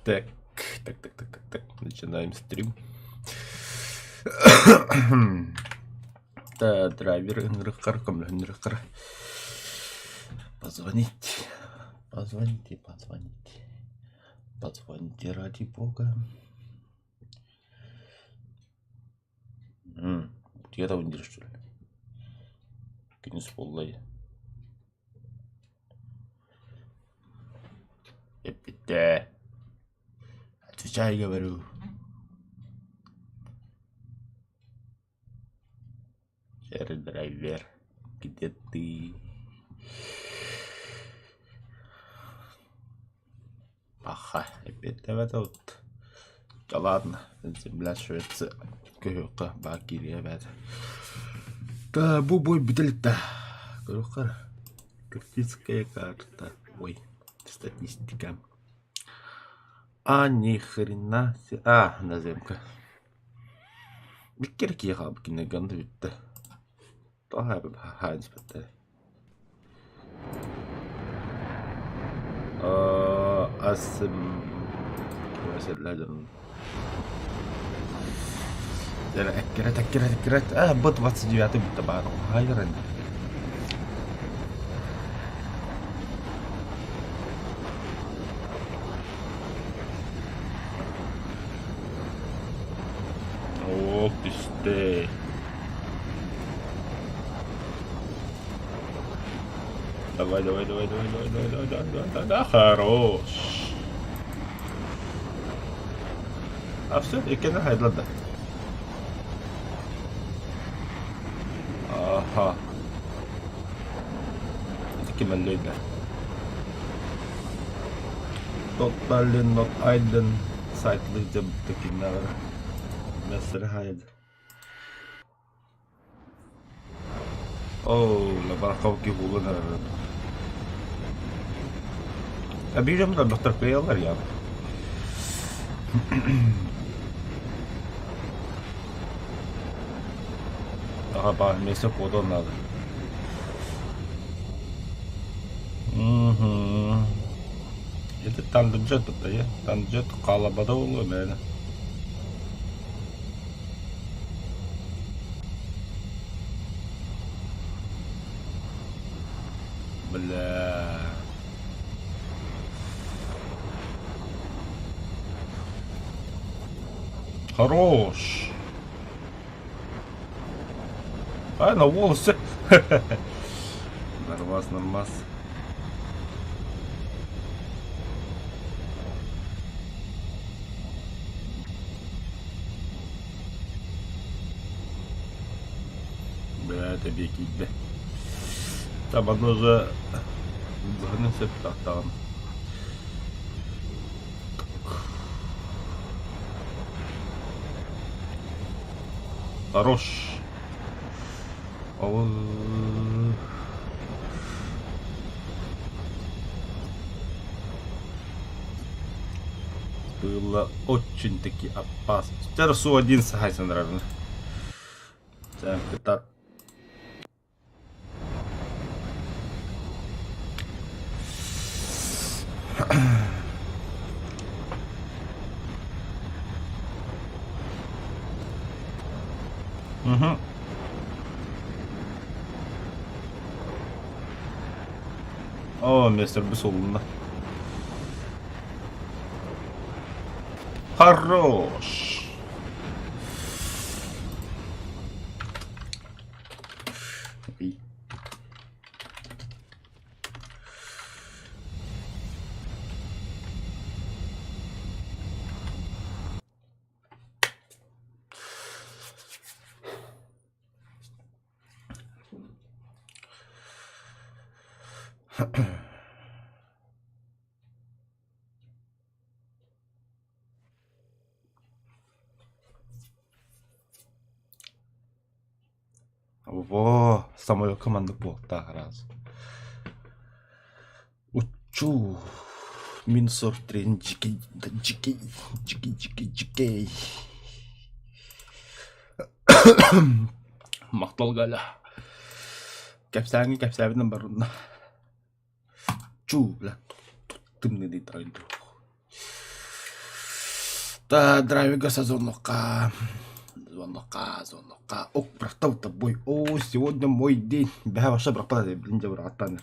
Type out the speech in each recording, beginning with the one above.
Так, так. Начинаем стрим. Да, драйвер, нрыхкар. Позвоните. Позвоните ради бога. Я там не что ли? Конец поллай. Эпите. Отвечай, говорю. Серый драйвер, где ты? Ага, опять это вот. Да ладно, земля швеция. Көхөка бакирия бәді. Да, бубой бітілікті. Көріқар. Критическая карта. Ой, статистика. А, ни хрена себе. А, наземка. Біккер киға бікіне ганды бітті. Тоға біп хайнс бітті. Асым... Мәселелерін. Әккерет. Бұд 29 бітті бар. Хайыр әнді. Ох ты ж ты. Давай. Да, хорош. А все, и кена хайдлада. Ага. Таки мәллейді. Totally not idle slightly деп таки навер. Мессер хайд. Оу, лабархавки хулы навер. Абижам да доктор Пейлар я. Ага, ба, место подо надо. Это танджет это я. Танджет калабада улы мәне. Бля. Хорош. А, на волосы. Нормас. Бля, это веки, да. Там одно же... Загнется там. Хорош. Было очень-таки опасно. Теперь Су-1 сахайся, наверное. Так, это... Угу. О, мистер Бесулна. Хорош. Во, самой команды был. Так, раз. Учу. Минус 43. Джикей. Мақтал галя. Кәпсәбінің барына. Чу, бля. Тұттым не дейді айды. Та драйвига звонок. Ок, братан, тобой. О, сегодня мой день. Бля, вообще, братан, блин, братан.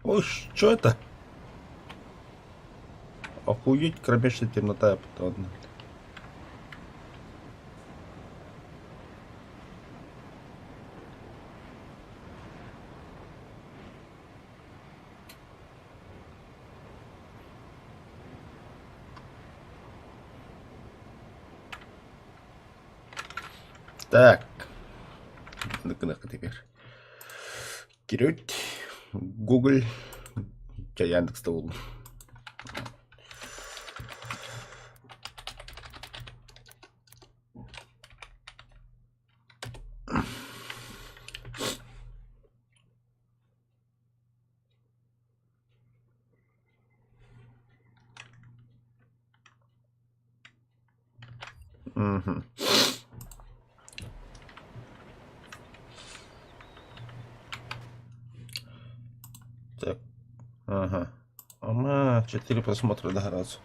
Ой, что это? Охуеть, кромешная темнота, потом. Так. Ну-ка теперь. Кирють. Google. Яндекс Толл. Угу. Так. Ага. Ама, 4 просмотра, да, разу.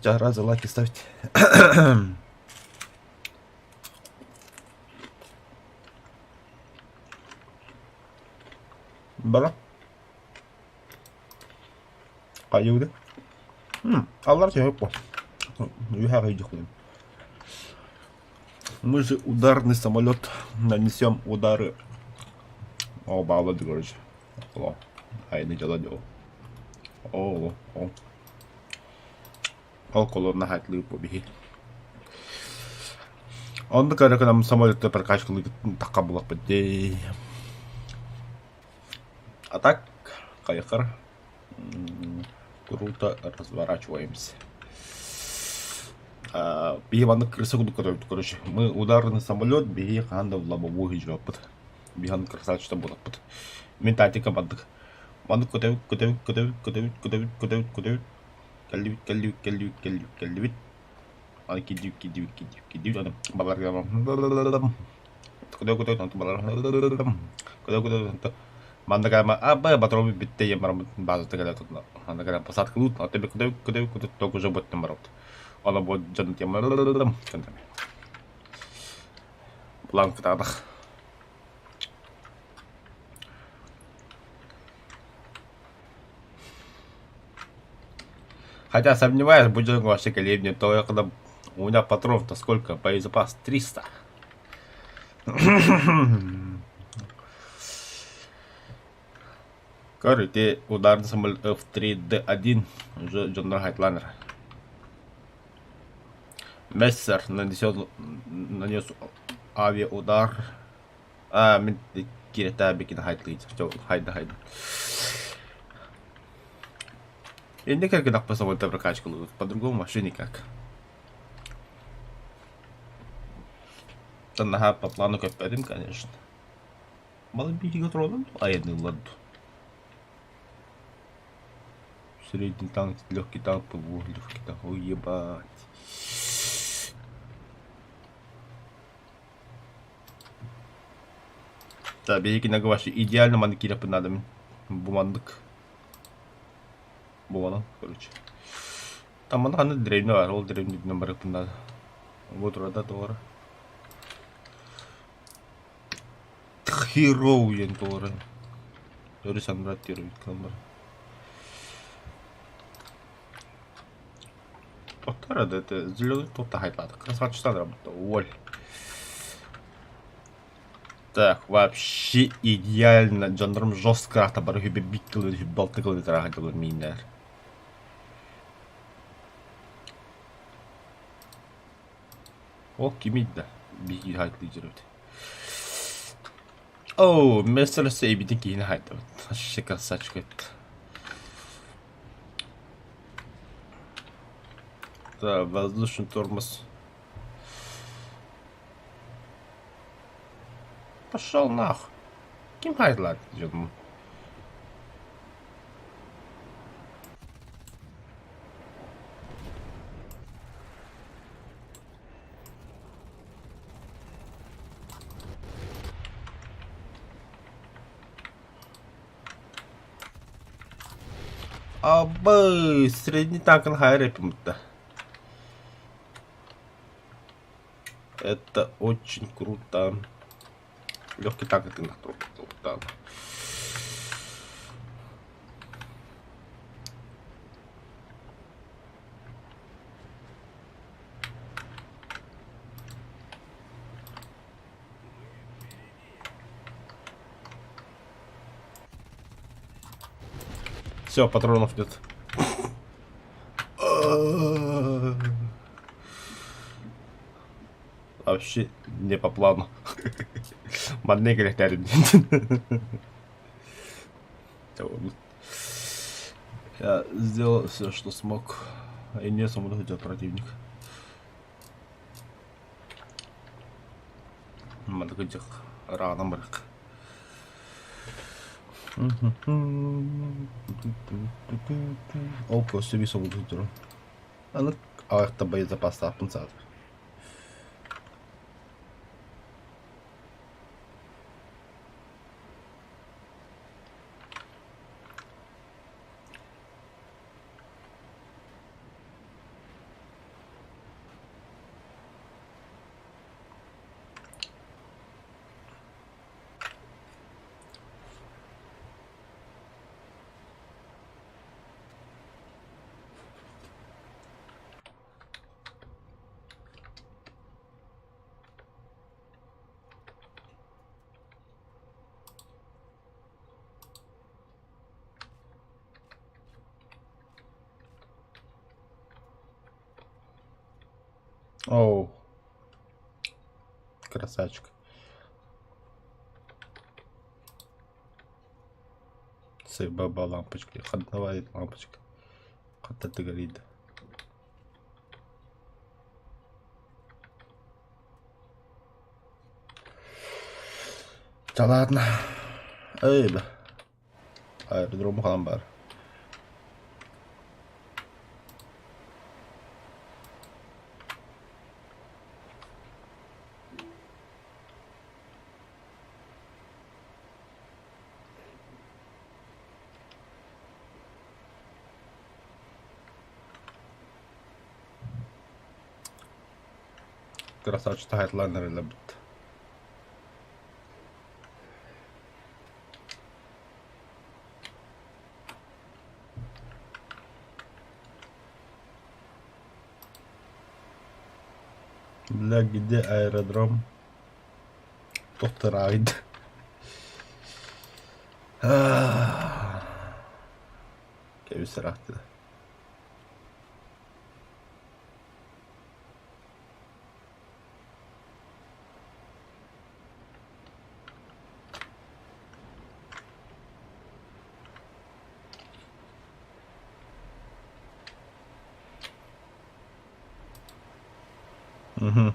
Раза лайки ставьте. Бала. Каюда. Аллар тебе по. Мы же ударный самолет нанесем удары. О, Павло Григорьевич. О, айны дело. О. Около нахатлы побеги. Он когда нам самолеты прокачку так было подей. А так, кайхар. Круто разворачиваемся. Беги ванны крыса кудукадают, короче. Мы ударный самолет, беги ханда в лобовую жопот. Беган красавчик что было под. Ментатика бандык. Ванны кудают. Калют. Аны кидю. Аны баларгам. Кудают. Мандагама АБ батроби битте ямарам база тегада тут. Мандагама посадка лут, а тебе кудают только уже будет намарот. Она будет джант ямарам. План катадах. Хотя сомневаюсь, будет вообще колебни, то я когда у меня патронов-то сколько? Боезапас 300. Короче, ударный самолет F3D1 уже Джондар Хайтлайнер. Мессер нанес авиаудар. Мен кирета бекин Хайтлайнер. Хайда. И никак так по самолету прокачку, по-другому вообще никак. Танага по плану копятим, конечно. Мало бить готовым, а я не ладу. Средний танк, легкий танк, легкий танк, ой, ебать. Да, беги на ваши идеально манекира надо. Бумандык. Бумана, короче. Там она древний, а ролл древний номер надо. Вот рода товара. Хероуен товара. Рисан братирует камера. Повтора, да это зеленый топ-то хайпата. Красавчик работал. Воль. Так, вообще идеально. Джандарм жестко атабары хюбе биткалы, балтыкалы трахатылы минер. О, кимит да. Биги хайт лидирует. О, место сейбитин кейна хайта. Вообще красавчик это. Да, воздушный тормоз. Пошел нахуй. Ким хайдлайт идет. Абы, средний танк на хайрепе-то. Это очень круто. Легкий танк это на то. Все, патронов нет. Вообще не по плану. Маннегря рядом. Я сделал все, что смог. И не смог идет противник. Надо где рано мрак. О, себе собой друг. А это боезапас апенцат. Оу. Красавчик. Баба лампочки. Ходовая лампочка. Вот это горит. Да ладно. Эй, да. Аэродром Халамбар. Красавчик хайтлайнер или бит. Бля, где аэродром? Доктор Айд. Кевис рахты.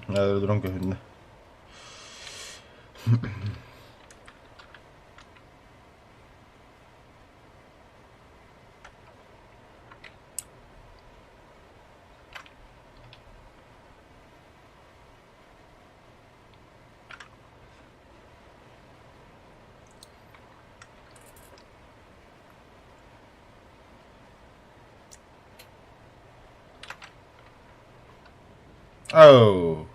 Аэродром görünüyor. Оу.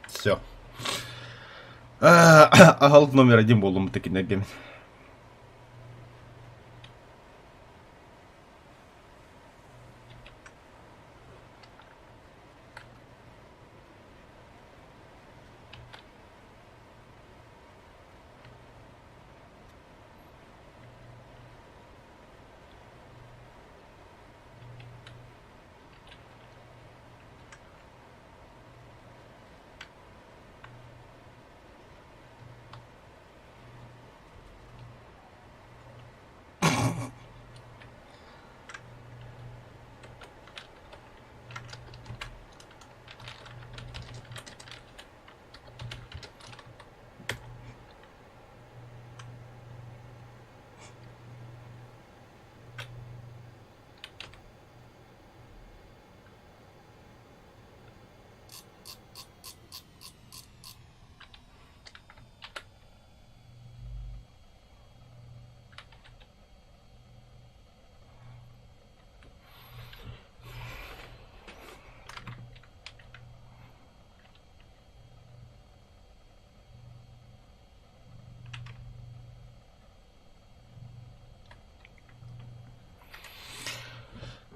Все. Агалык номер 1 болдум текинден кеmin.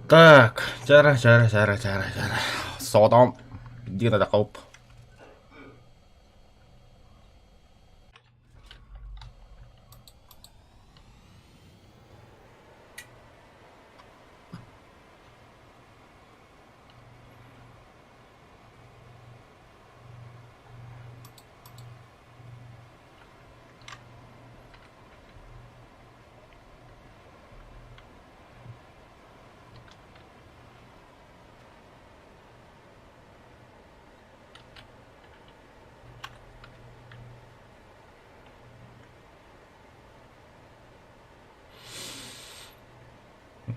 Так, чара. Содан. Где надо коп?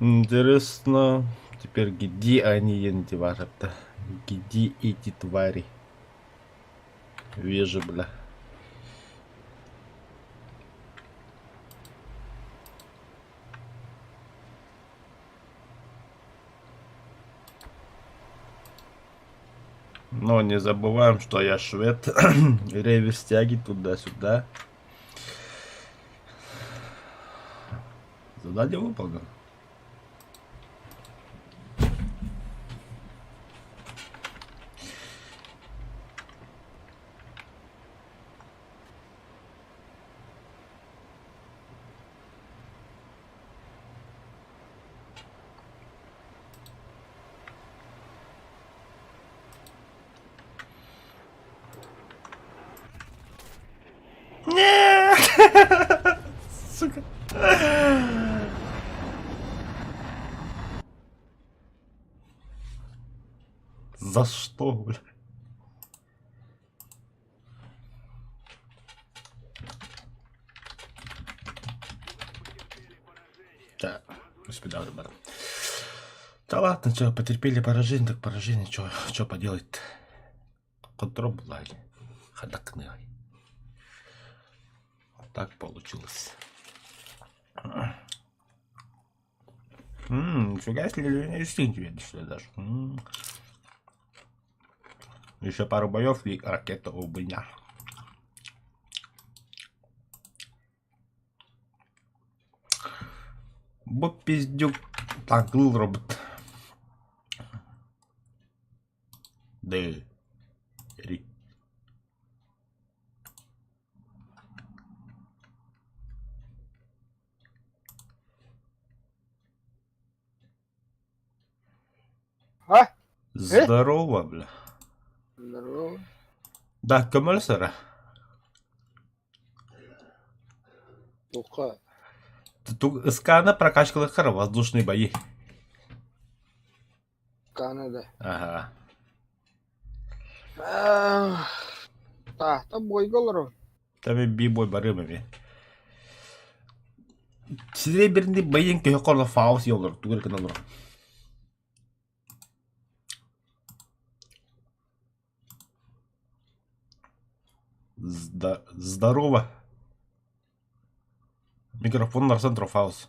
Интересно, теперь где они ентиварят-то? Где эти твари? Вижу, бля. Но не забываем, что я швед. Реверс тяги туда-сюда. Задание выполнено. Нет! Сука. За что, бля? Да, господи, ребята. Да ладно, что, потерпели поражение, так поражение, что поделать-то? Контроль была, ходакны. Так получилось. Нифига себе, инстинкт видишь даже. Еще пару боев и ракета у меня. Вот пиздюк. Так, был робот. Да. Ри. А? Здорово, бля. Здорово. Да, Камальсера. Туха. Тут скана прокачка лыхара, воздушные бои. Канада. Ага. Там бой голору. Там и бибой барымами. Серебряный боин кехокола фаус йолор. Тугер каналор. Здорово. Микрофон на центр фаус.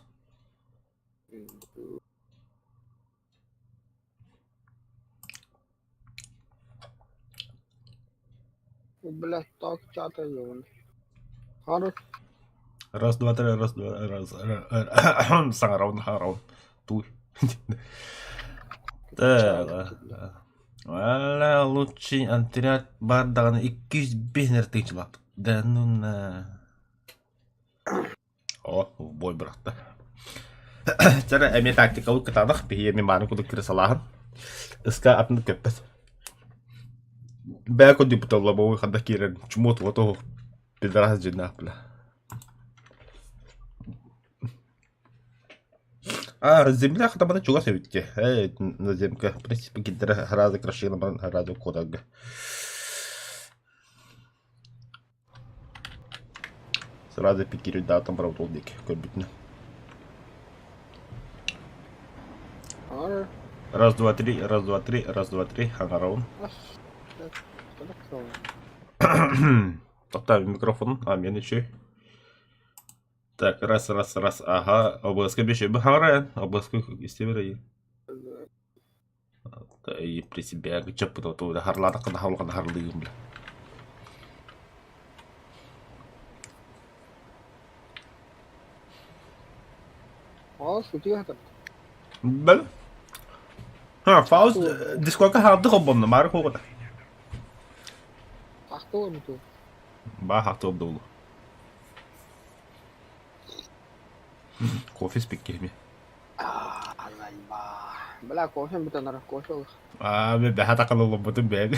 Блядь, так чатаю. Хорош. Раз, два, три, раз, два, раз. Сагарон, харон. Туй. Вала лучший антирят бардаганы 205 нертый чылап. Да ну на. О, в бой, брат. Чара эми тактикалык кытадык, бихи эми баны кудык кире салахан. Иска атны көппет. Бәко депутат лобовой хада кирен чмот вот пидорас жинап, бля. Земля хатамана чуга севитке. На земка, в принципе, гидра разы крашина бан разы кодага. Сразу пикирю датам правдолдик, кобитно. Хорош. Раз, два, три, раз, два, три, раз, два, три, ханараун. Топтав микрофон, мен еще. Так, раз, ага, обласка беши бахарен, обласка истеберей. И при себе гчап то харлата кана хавлакана харлыгым бля. Сути хатар. Бэл. Ha, Faust Discord'ga hafta kopbandı. Marı kokuda. Тақты ғой ту. Ба hafta oldu oğlum. Кофе спек келме. Алайба. Бля, кофе бітен кофе. Abi ben hata kalalım bütün ben.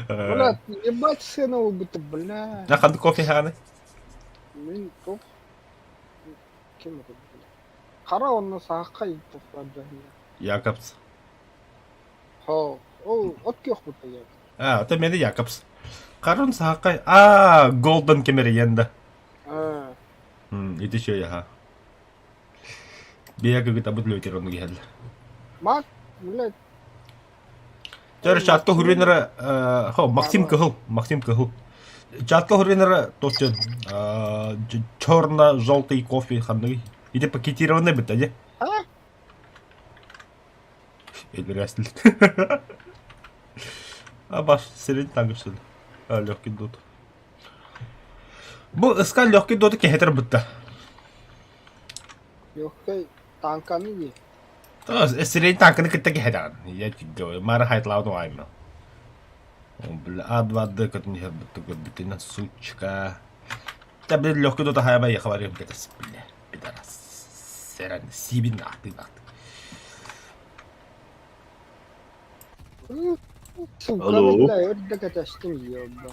Бля, ебать сына убиты, бля. Ne kaldı kofe hani? Мен топ. Кем это? Қара оны саққа итті фаджахи. Jakobs. Хо. О, отке құбыты я. Ha, o da beni Jakobs. Karın sahakay. Golden kemeri yendi. İdi şey ha. Bir yakı gıda bu löker onu geldi. Мак, блядь. Төр чатка хүрэнэр Максим Кахыл. Чатка хүрэнэр точно черно-желтый кофе ханны. Иди пакетированный бит, ади. Эльрястил. Баш средний тангышыл. Лёгкий дот. Бу ыскан лёгкий доты кехетер битти. Лёгкий танканы ди. Средний танканы китте кехетер. Я чиггой. Мара хайтлауну айма. Бля, адвады катын хер битти. Сучка. Да, блин, лёгкий доты хайма ехаварим кетес. Бля, пидорас. Серан, сибин нахты. Алло. Бля, өрдік әтәштім ебба.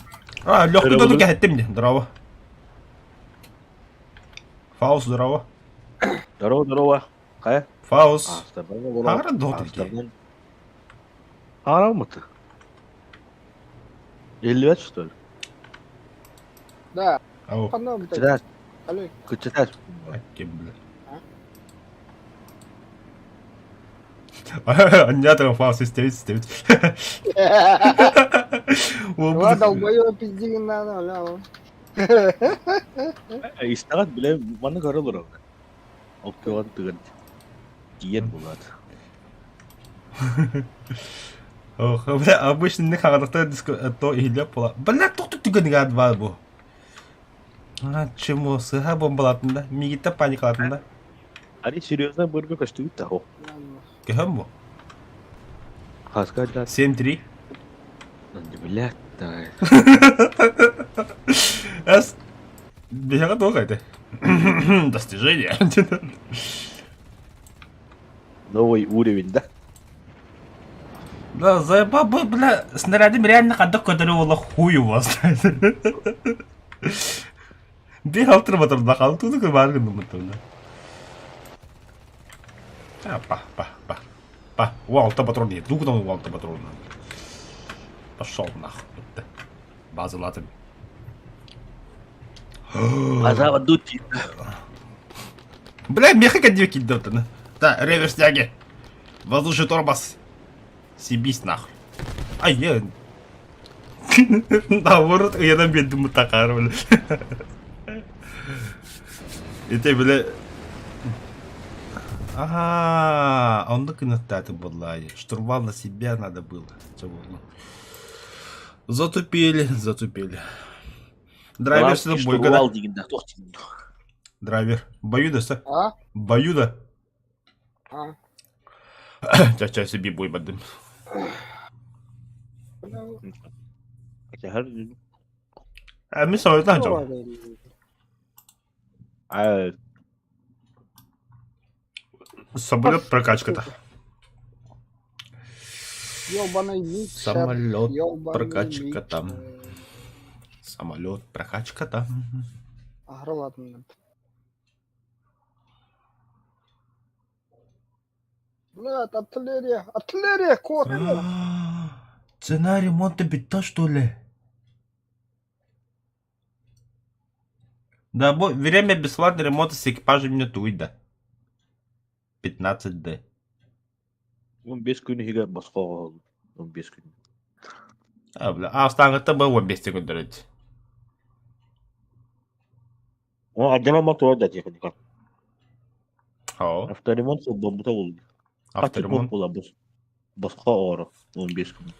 Лёгкий доты кехеттим де, здорово. Фаус, здорово. Здорово. Кая? Фаус. Астардан Ара доты ке. Ара мы ты? 50 что ли? Да, Ау. қандай бітәй. Читать, Алло. читать. Кем, бля. Анятырым Фаус истевит. Ва, долбоёб пиздеген надо, бля. İstağat bile bana karılır o. Okyavan tıgın. Giyen bulat. Ох, бля, обычно не хагадакта то илеп бола. Бля, тоқты түгін гад бар бу. Чему сыға бомбалатында, мигитте паникалатында. Hani серьезно бұрбе кашты үтті о. Көхем бу? Хаска жат. 7-3. Блядь, да. Эс. Бега долго это. Достижение. Новый уровень, да? Да, заебал, бля, снарядами реально ходок, который было хуй у вас. Бегал тырматыр да қалды, туды баргын думатыр. Па. Уалта патрон нет. Дуг там уалта патрон. Пошел нахуй. Базылатым. Азава дути. Бля, меха кадью киддатыны. Да, реверс тяги. Воздушный торбас. Сибись нахуй. Ай, я... Наоборот, я на беду мутакар, бля. И ты, бля... Ага, он так и на статы была. Штурвал на себя надо было. Затупили. Драйвер сюда бой, Штурвал дегенде, тоқ дегенде. Драйвер. Баюда, са? А? Баюда. А? Ча-ча себе бой бадым. Her Ми советна жау. Самолет прокачка-то. Ёбаный микшер. Самолет ёбаный прокачка микшер. там. Самолет прокачка там. Агрылатын. Блядь, артиллерия, кофе. Цена ремонта бита, что ли? Да, время бесплатного ремонта с экипажем не туйда. 15D. 15 күн хиге басқаға алды. 15 күн. Бля, останғыта бы 15 күн дөреді. О, аддема тұра да техника. Хау. Авторемонт сол бомбыта болды. Авторемонт. бола басқа ора 15 күн.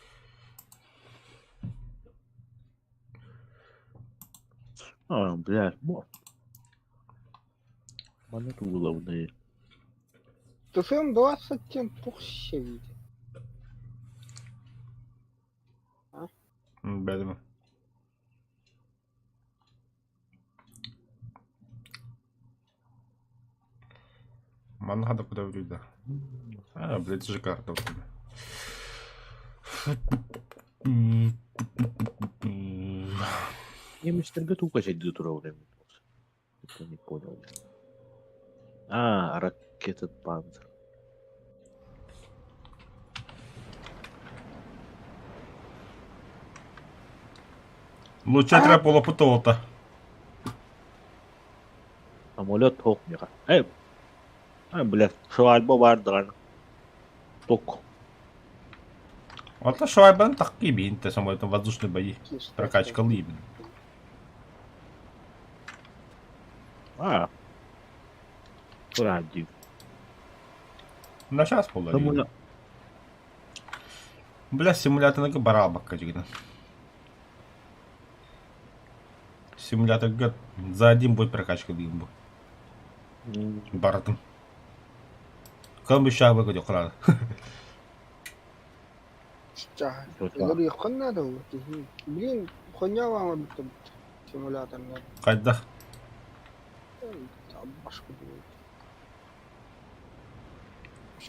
Блядь, бо. Мана тугыла бұны. ТФМ 27 вообще видит. Бедемо. Манга куда вроде, да. А, блядь, же карта у тебя. Я мистер Гатука сидит утро время. Я не понял. А, ракета Панцер. Лучше треба було потолота. Самолет Хохмера. Блядь, швальба vardı Ток. Отла швайбан такие бинты, самое там воздушные бои. Прокачка Либин. А. Ради. На час половина. Самолет. Бля, симулятор на барабак, конечно. Симулятор гад за один будет прокачка Либин. Баратым. Кому еще выгодил клан? 진짜 이거를 혼나도 блин 혼냐와 좀 시뮬레이터는 Кайда. башку дует.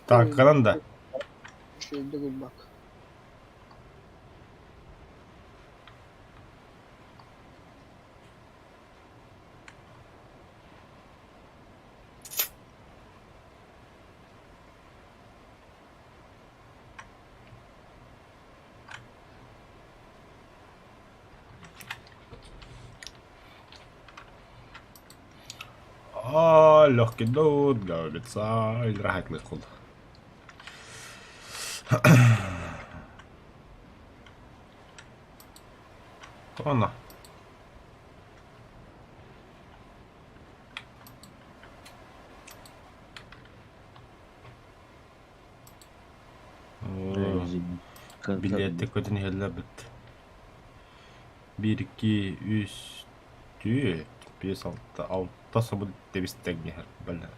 Так, Канада. Что это бак. Легкий дуд, для лица, и рахат легко. Она. Билеті көтін елі 1, 2, 3, 4, 5, 6, 6 будет девистегни.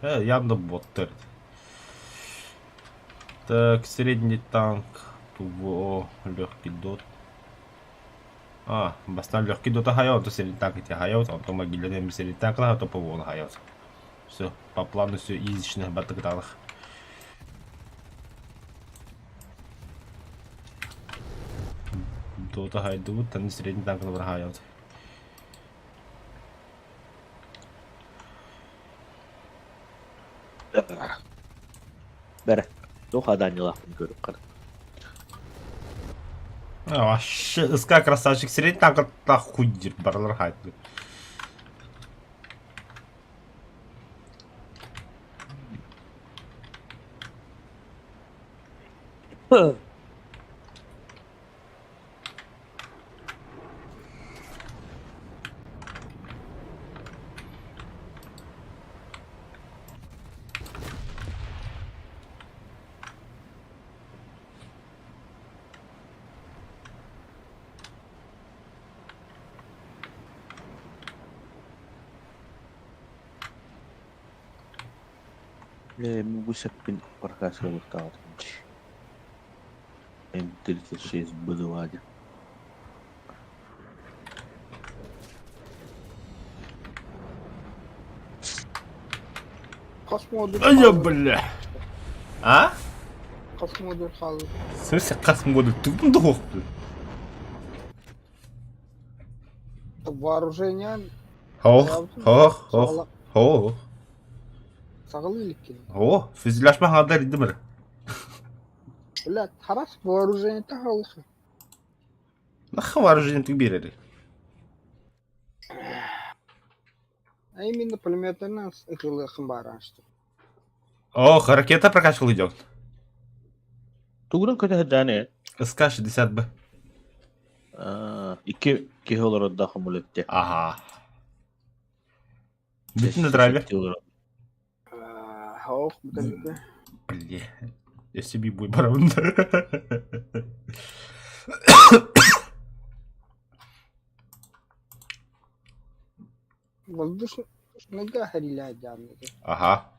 Явно боттер. Так, средний танк. ПВО, легкий дот. Бастан легкий дот хаял, то средний танк эти хаял, а то могильный средний танк, а то ПВО хаял. Все, по плану все изичных батагранах. Дота хайдут, они средний танк набрахают. Бәрі. Дохадан елақын көріп қар. Вообще, СК красавчик, средний танк это хуйдер, барлар Bu seppin parkaasga võtavad. M36 Б2. Космодур. Ай, бля. А? Космодур хал. В смысле, космодур? Ты дух, бля. Вооружение. Хох. Сагыл иликкен. О, фюзеляжма хандар иди бір. Блядь, харас вооружение тахалысы. Нахуй вооружение ты берешь? А именно пулеметерden ıkılığın barıştı. Ох, ракета прокачивал идет. Тугран көтө хадане. СК-60Б. İki olarak daha mulette. Ага. Bütün драйвер. Хаух, бутылка. Бля. Я себе бой барон. Воздушный гахарила жанны. Ага.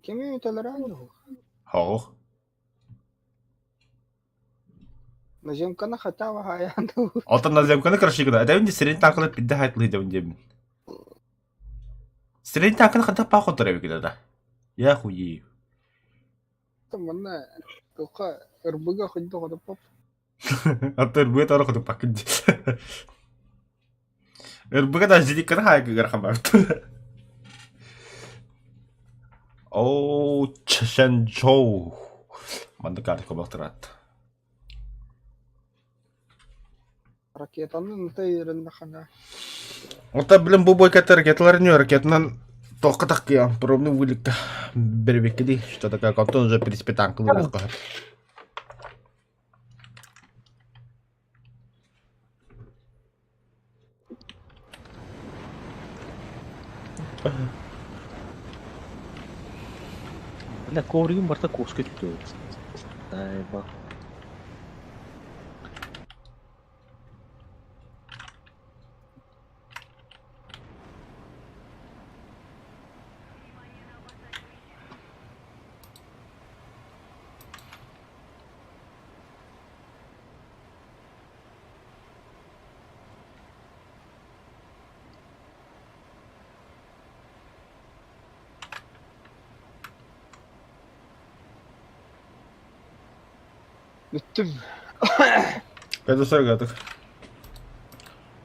Кеме өтелерен ол. Хоох. Наземканы хатава хаян. Алтын наземканы краши куда. Әдәвінде сирен танкылы бидді хайтлы дәуінде. Сирен танкыны қанда пақ отыр әбі кеді да. Я хуи. Мана тоқа ырбыга ходды ходып поп. Атыр бұйт ары құды пақ кінде. Ырбыға да жедек кіні хайы кігір қамбақты. Оу, Чэнчжоу. Манда карты көбақтырады. Ракетаны нұта ерінді қана. Ота білім бұл бойкатты ракеталарын ракетынан толқы таққия. Пробный вылікті бербеккеді. Что такая контон уже принципе танкылы раз қойып. Бля, ковригин барта кос кетті. Айба. Үттім. Қайда сұрғадық.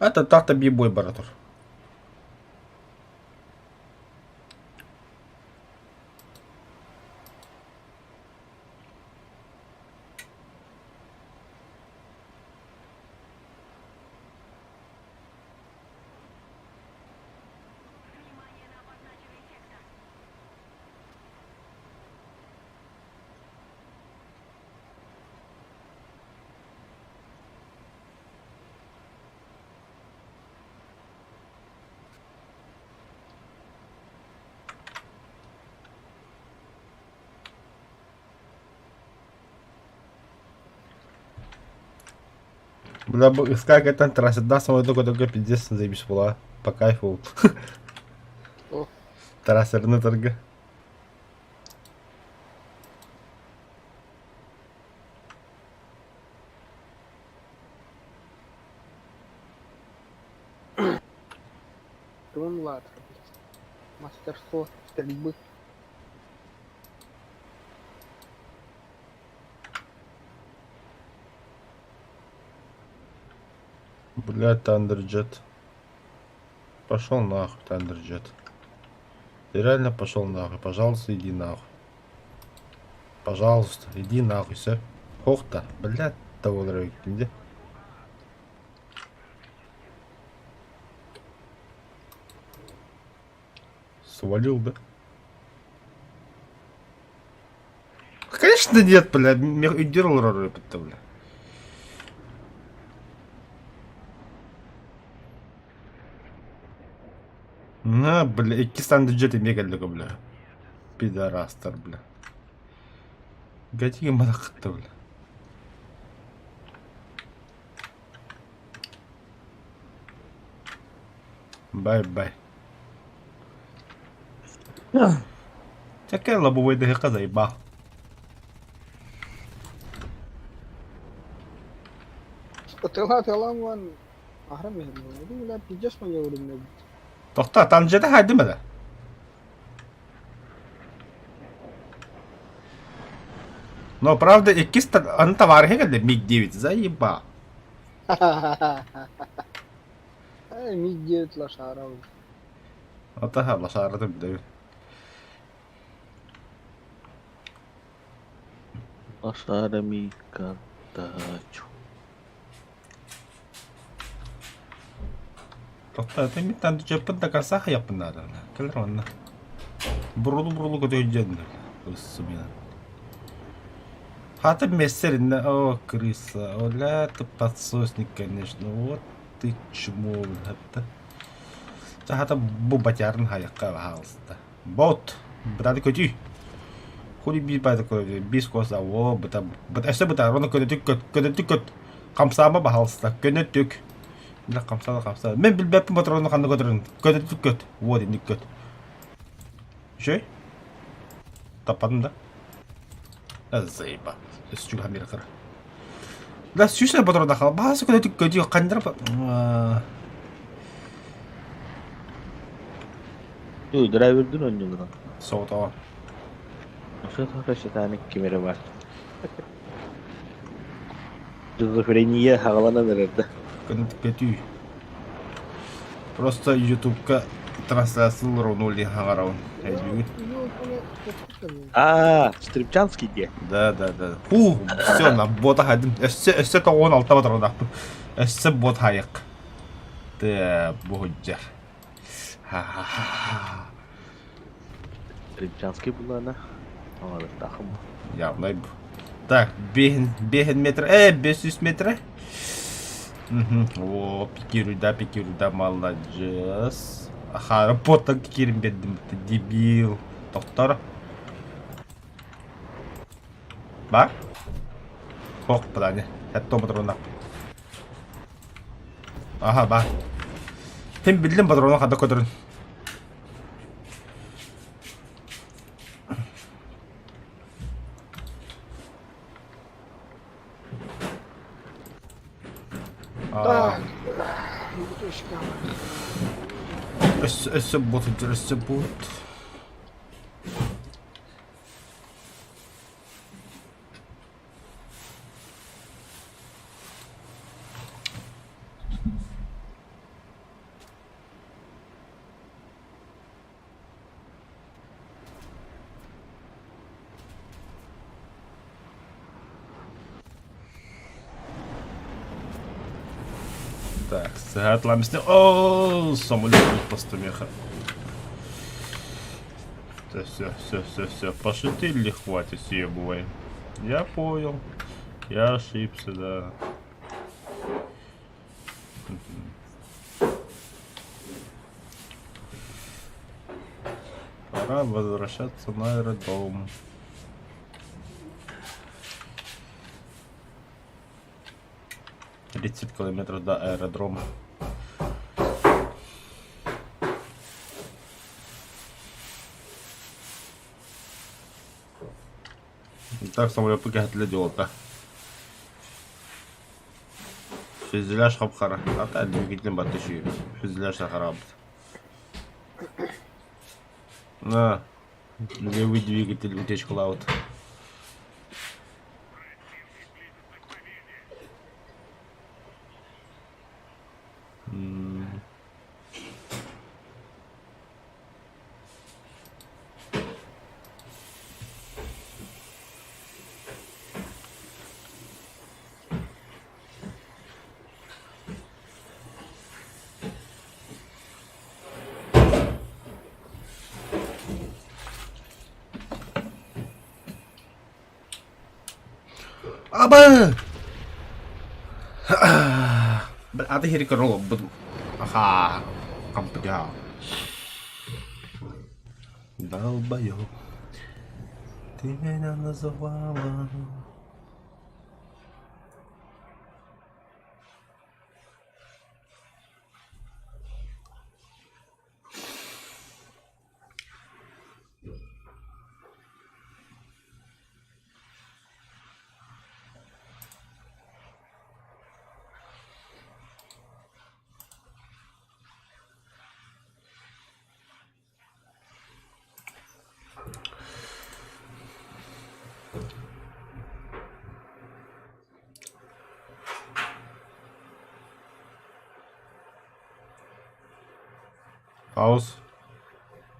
Это тақта бей-бой бара тұр. Бля, как это трасса, да, самое только пиздец заебись была. По кайфу. О. Трасса рны торга. Рунлад. Мастерство стрельбы. Блядь, Тандерджет. Пошел нахуй, Тандерджет. Ты реально пошел нахуй. Пожалуйста, иди нахуй. Пожалуйста, иди нахуй, все. Хохта, блядь, того дорогие, где? Свалил, да? Конечно нет, блядь. Идерл рарыпет-то, блядь. На, бля, iki Тандерджет еме келдігі, бля. Пидорастар, бля. Гатиге мадақытты, бля. Бай-бай. Чакай лобовой ДГК заебал. Атыла ван. Ахрам ехал. Бля, пиздец моя урынна. Тоқта, Тандерджет'e haydi mi de? Но, правда, они товары geldi МиГ-9, заебал. Ай, МиГ-9 лошара. Ата лошарады бля. Ашарами кантачу. Тоқта, это мен Тандерджет'пен de kalsa yapın da. Келер онна. Бурулу көтөйден. Өссі менен. Хаты мессеринде, о, крыса, оля, ты подсосник, конечно, вот ты чмо, хатта. Хаты бу батярын хайыққа бағалысты. Бот, бұтады көтүй. Хули бей байды көтүй, бейс коса, о, бұта, әсі бұта, оны көтөтік көт. Қамсама бағалысты, көнөттік. Білі қамсады. Мен білбәппін бұтыр оны қанды көтірін, көтөтік көт, вот, ендік көт. Шөй? Tapan da. Заеба. Счуг хамир кара. Да сюшэ бодро даха. Баас кодо көдө кандар. Драйвердин oynuyorlar. Соото. Nasıl taşıtanık kimere var? Шизофрения хагалана берерди. Көтү. Просто YouTube-ка трансляциялар нули хагарау. Стрипчанский де. Да. Все, на бота хадим. Эссе тоон алта бодро да. Эссе бот хаяк. Тэ бохуджар. Стрипчанский булана. Ага, тахым. Явно. Так, бехен метр. 500 метра. О, пикируда, молодец. Аха, бота кирим бедим. Дебил. Доктор. Бар? Хок, подане. Это патрона. Аха, бар. Тем билдим патрона хада көтөрүн. Так. Точка. Эссе бот. Так, сагатларымызды. О, самолет просто меха. Все. Пошутили, хватит, съебывай. Я понял. Я ошибся, да. Пора возвращаться на аэродром. — 30 километров до аэродрома. Так, самолет для диота. Füzeler kapkara. Hatta двигателем batışıyor. Füzeler сахараб. На. Левый двигатель утечка лаут. Аба! Berarti hiri kerol aha kampenya. Долбоёб. Ты меня называла. Пауз.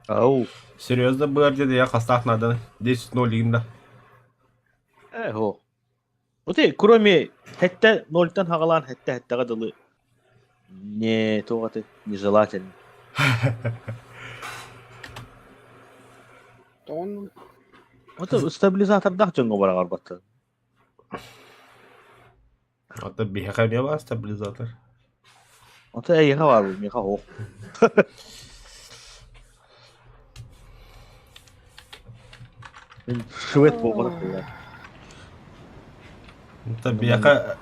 Ау. Серьезно был где-то я хастах надо 10-0 линда. Хо. Оте, кроме хетте 0-тан хагалан хетте гадылы. Не, то это нежелательно. Тон. Это стабилизатор дах жонго бара гарбатты. Это бихаками бар стабилизатор. Это эйга бар, меха хо. Швед болбара. Это бияка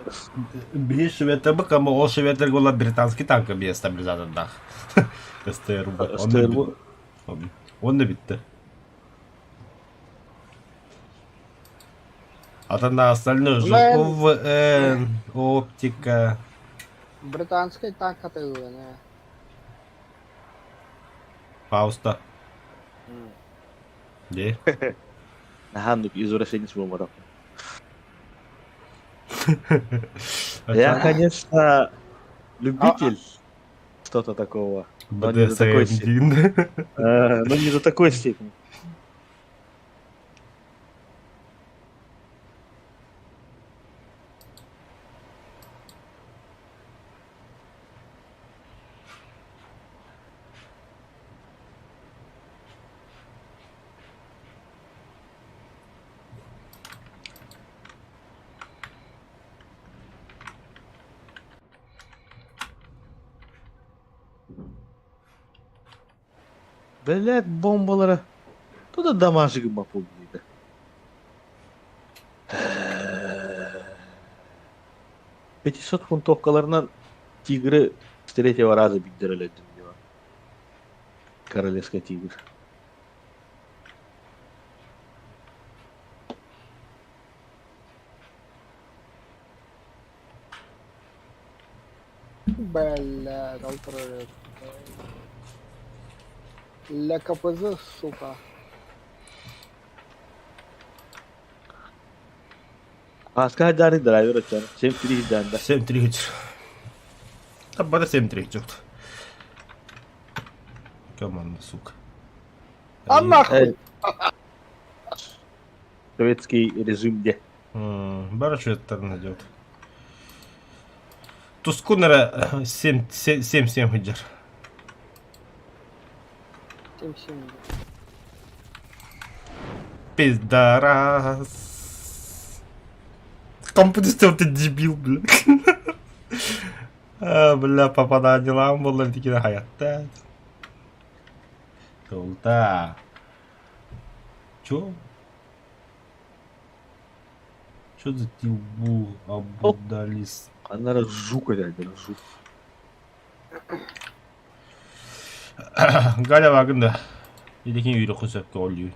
бие шведер бу кама ол шведер гола британский танк бие стабилизатор дах. СТР бу. Он да битти. А на остальное же Блин. ОВН, оптика. Британский танк атакует, не? Фауста. Где? Нахандук извращенец болмады. Я, конечно, любитель что-то такого. Но не до такой степени. БДСМ. Но не до такой степени. Блять, бомбалары. Туда дамажыгы мапул дейді. 500 фунтовкаларынан тигры с третьего раза биддіріледі. Королевский тигр. Бля, толтыры. Ля КПЗ, сука. Аска дари драйвер açar. Sem free 7-3 geçir. Tabi bana 7-3 geçirdi. Команда, сука. А нахуй! Советский режимде. Бара что-то найдет. Тускунера 7-7 geçir. Тим-сим. Пиздарас. Компьютер ты дебил, бля. Бля, попадание ламболар такие hayatta. Толта. Чё? Чё за тилбу обудалис? Анара жук herhalde. Жук. Галя вагында. Элекин үйрө кусапка олью.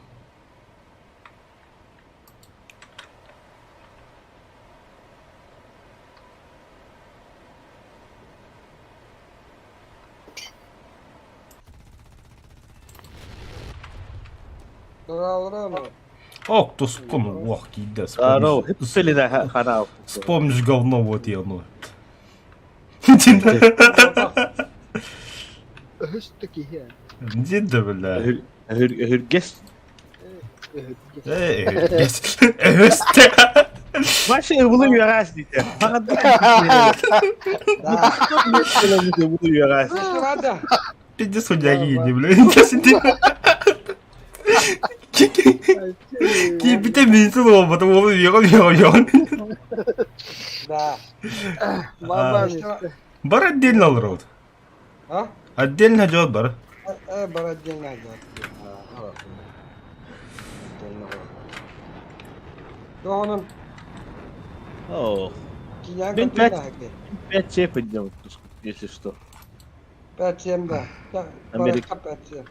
Ох, то вспомнил, ох, кида, Здорово. Hep elinde hana. Вспомнишь говно, вот и оно. Hösteki här. Где, бля? Hürges. Öste. Başka bunu yaras diyeceğim. Fakat bunu yaras. Пиздец, судьяги, не, бля. Bir de minsin olmadı, onu yiyor. Да. Баба, Бар отдельно алыр вот. А? Отдельно жауап бар. Бар отдельно отдел. Onun О, киян Ben капитан. 5 şey поднял, если что. 5-7, да. Америка. Барашка 5-7.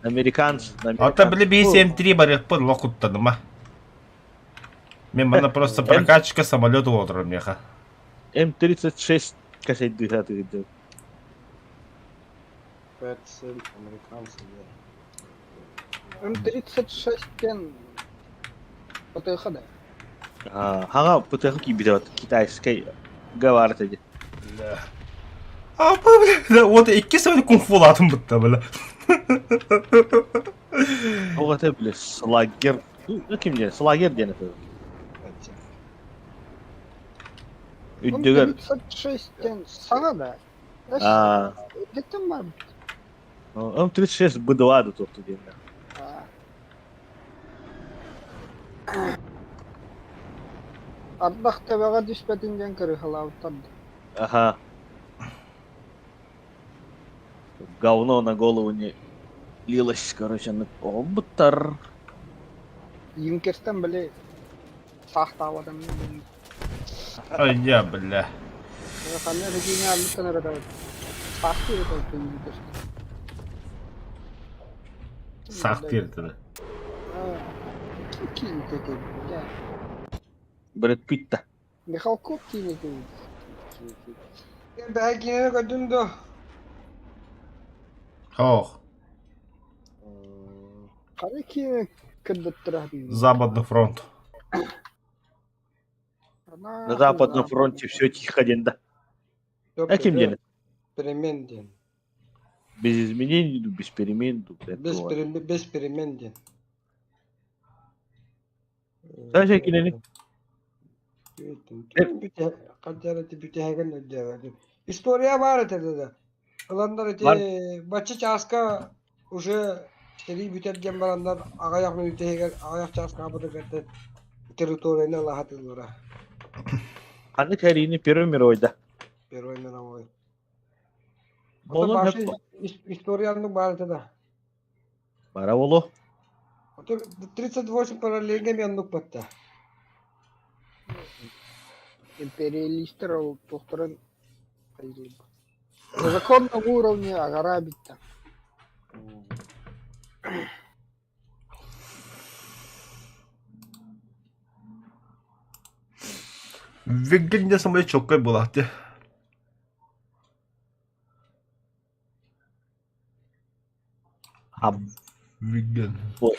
Американцы. Ата біле B-73 бар еппін лоқыттадым ма. Мен мана просто прокачка самолету отырым меха. М-36 касет двигатель идет. 5-7 американцы, да. М36 пен. ПТХ, да? Хага ПТХ кибидет китайский говорит эти. Апа, бля, вот iki sefer kung fu atım bitti bля. O kadar bile Slagger. Ne kim diyor? Slagger diye ne diyor? 5-7. Üddüger. М36 пен. Сага, да? Где-то мар. М-36 B2 da tuttu diye. Ардах табаға düşpetingen кырыхалауттарды. Ага. Говно на голову не лилось, короче, на обутар. Юнкерстен біле сақтау адам. Ay ya bля. Қане регионе алып рада. Сақты это юнкерстен. Sağ tirdi. Кин тете. Brad Pitt da. Михалков кийинеки. Belki gördün de. Хоох. Кандай кийине кырдык турат. Западный фронт. На Западном фронте все тихо, да. А кем деле? Перемен ден. Без изменений, без перемен. Без перемен ден. Sen kineni. История var dedi. Kalanlar Var. ete başı çaska уже seri bitergen baranlar ağayaklı ütehegen ağayak çaska bıdı gette teritoriyene lahatıllara. Hani terini Первый oyda. Bir oyundan ama oy. Onun Başı hep historiyanlık var dedi. Baravolo. 38 параллельно мендук батта. Империалисттер ол тохторун на законном уровне агарабитта. Виггенде самолет чоккой булахты. Hab. Вигген. Ой.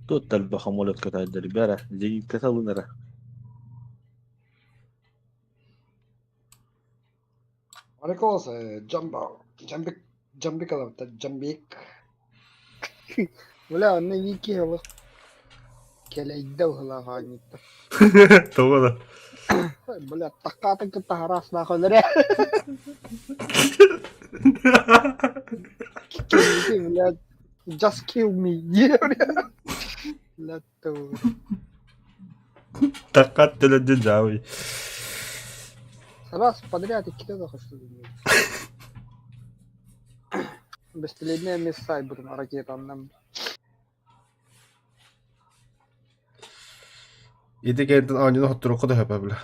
Тут البخمولات كانت ربارة زي كتالونرا. Harika olsa Jambik alalım. Jambik. Бля, на вики хылы. Келейдеу хыла ханитта. Тоғыда. Бля, таққатын кітті харасына қылыря. Бля, just kill me. Бля, тоғы. Тақат тілінде жауи. Раз подряд и кидаю хочу. Бесполезные места будем ракетам. Иди кентен анjunu hotturu koda höpöbülä.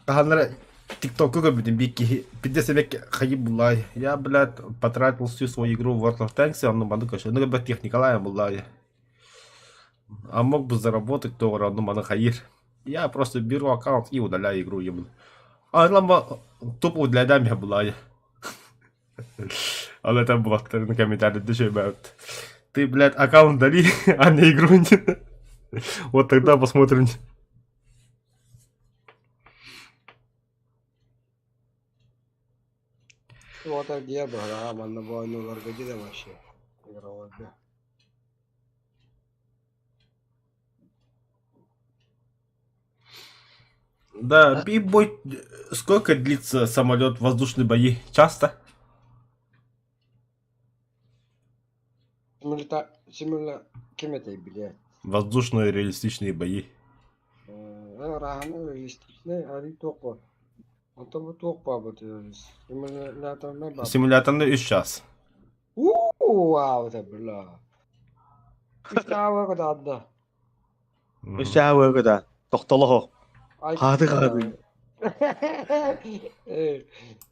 Kahanlara TikTok'u göbüdüm bir de sebek kayıp bulay. Я, блядь, потратил всю свою игру в World of Tanks, и он банду каши. Ну, как техника была. А мог бы заработать то равно мана хаир. Я просто беру аккаунт и удаляю игру ему. А лама тупо удаляем я была. Але там блоктер на комментарии шейбают. Ты, блядь, аккаунт дали, а не игру не. Вот тогда посмотрим. O da diye böyle ha bana bu oyunlar gece de başlıyor. Да, бой. Сколько длится самолет воздушные бои? Часто? Simüla kime de biliyor. Воздушные реалистичные бои. Rahane realistikne ari toku. Otobu toku bu simülatörne bak. Симуляторный 3 час. Wow da bila. İşte hava kadar da. Мешавы когда. Тохтолохо. Hadi.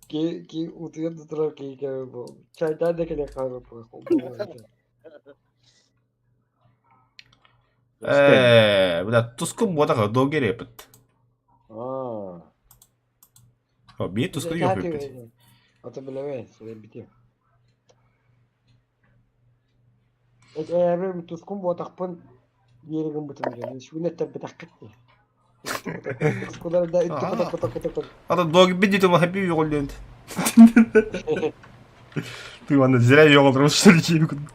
Ki utuyor tutuyor ki bu. Çaydan da kele kahve bu. Блядь, туску бодаға доге репет. Aa. Bir tуску yok rепет. Ata bileme, söyle bitiyor. Eğer tuskun bu takpın yerigin bitirmeyeceğim. Şu nette bitakıttı. Tuskuları da tık. Ата доги бидит ама хэппи yoğuldu. Ты ванна зря yoğuldurmuş что ли чейгін.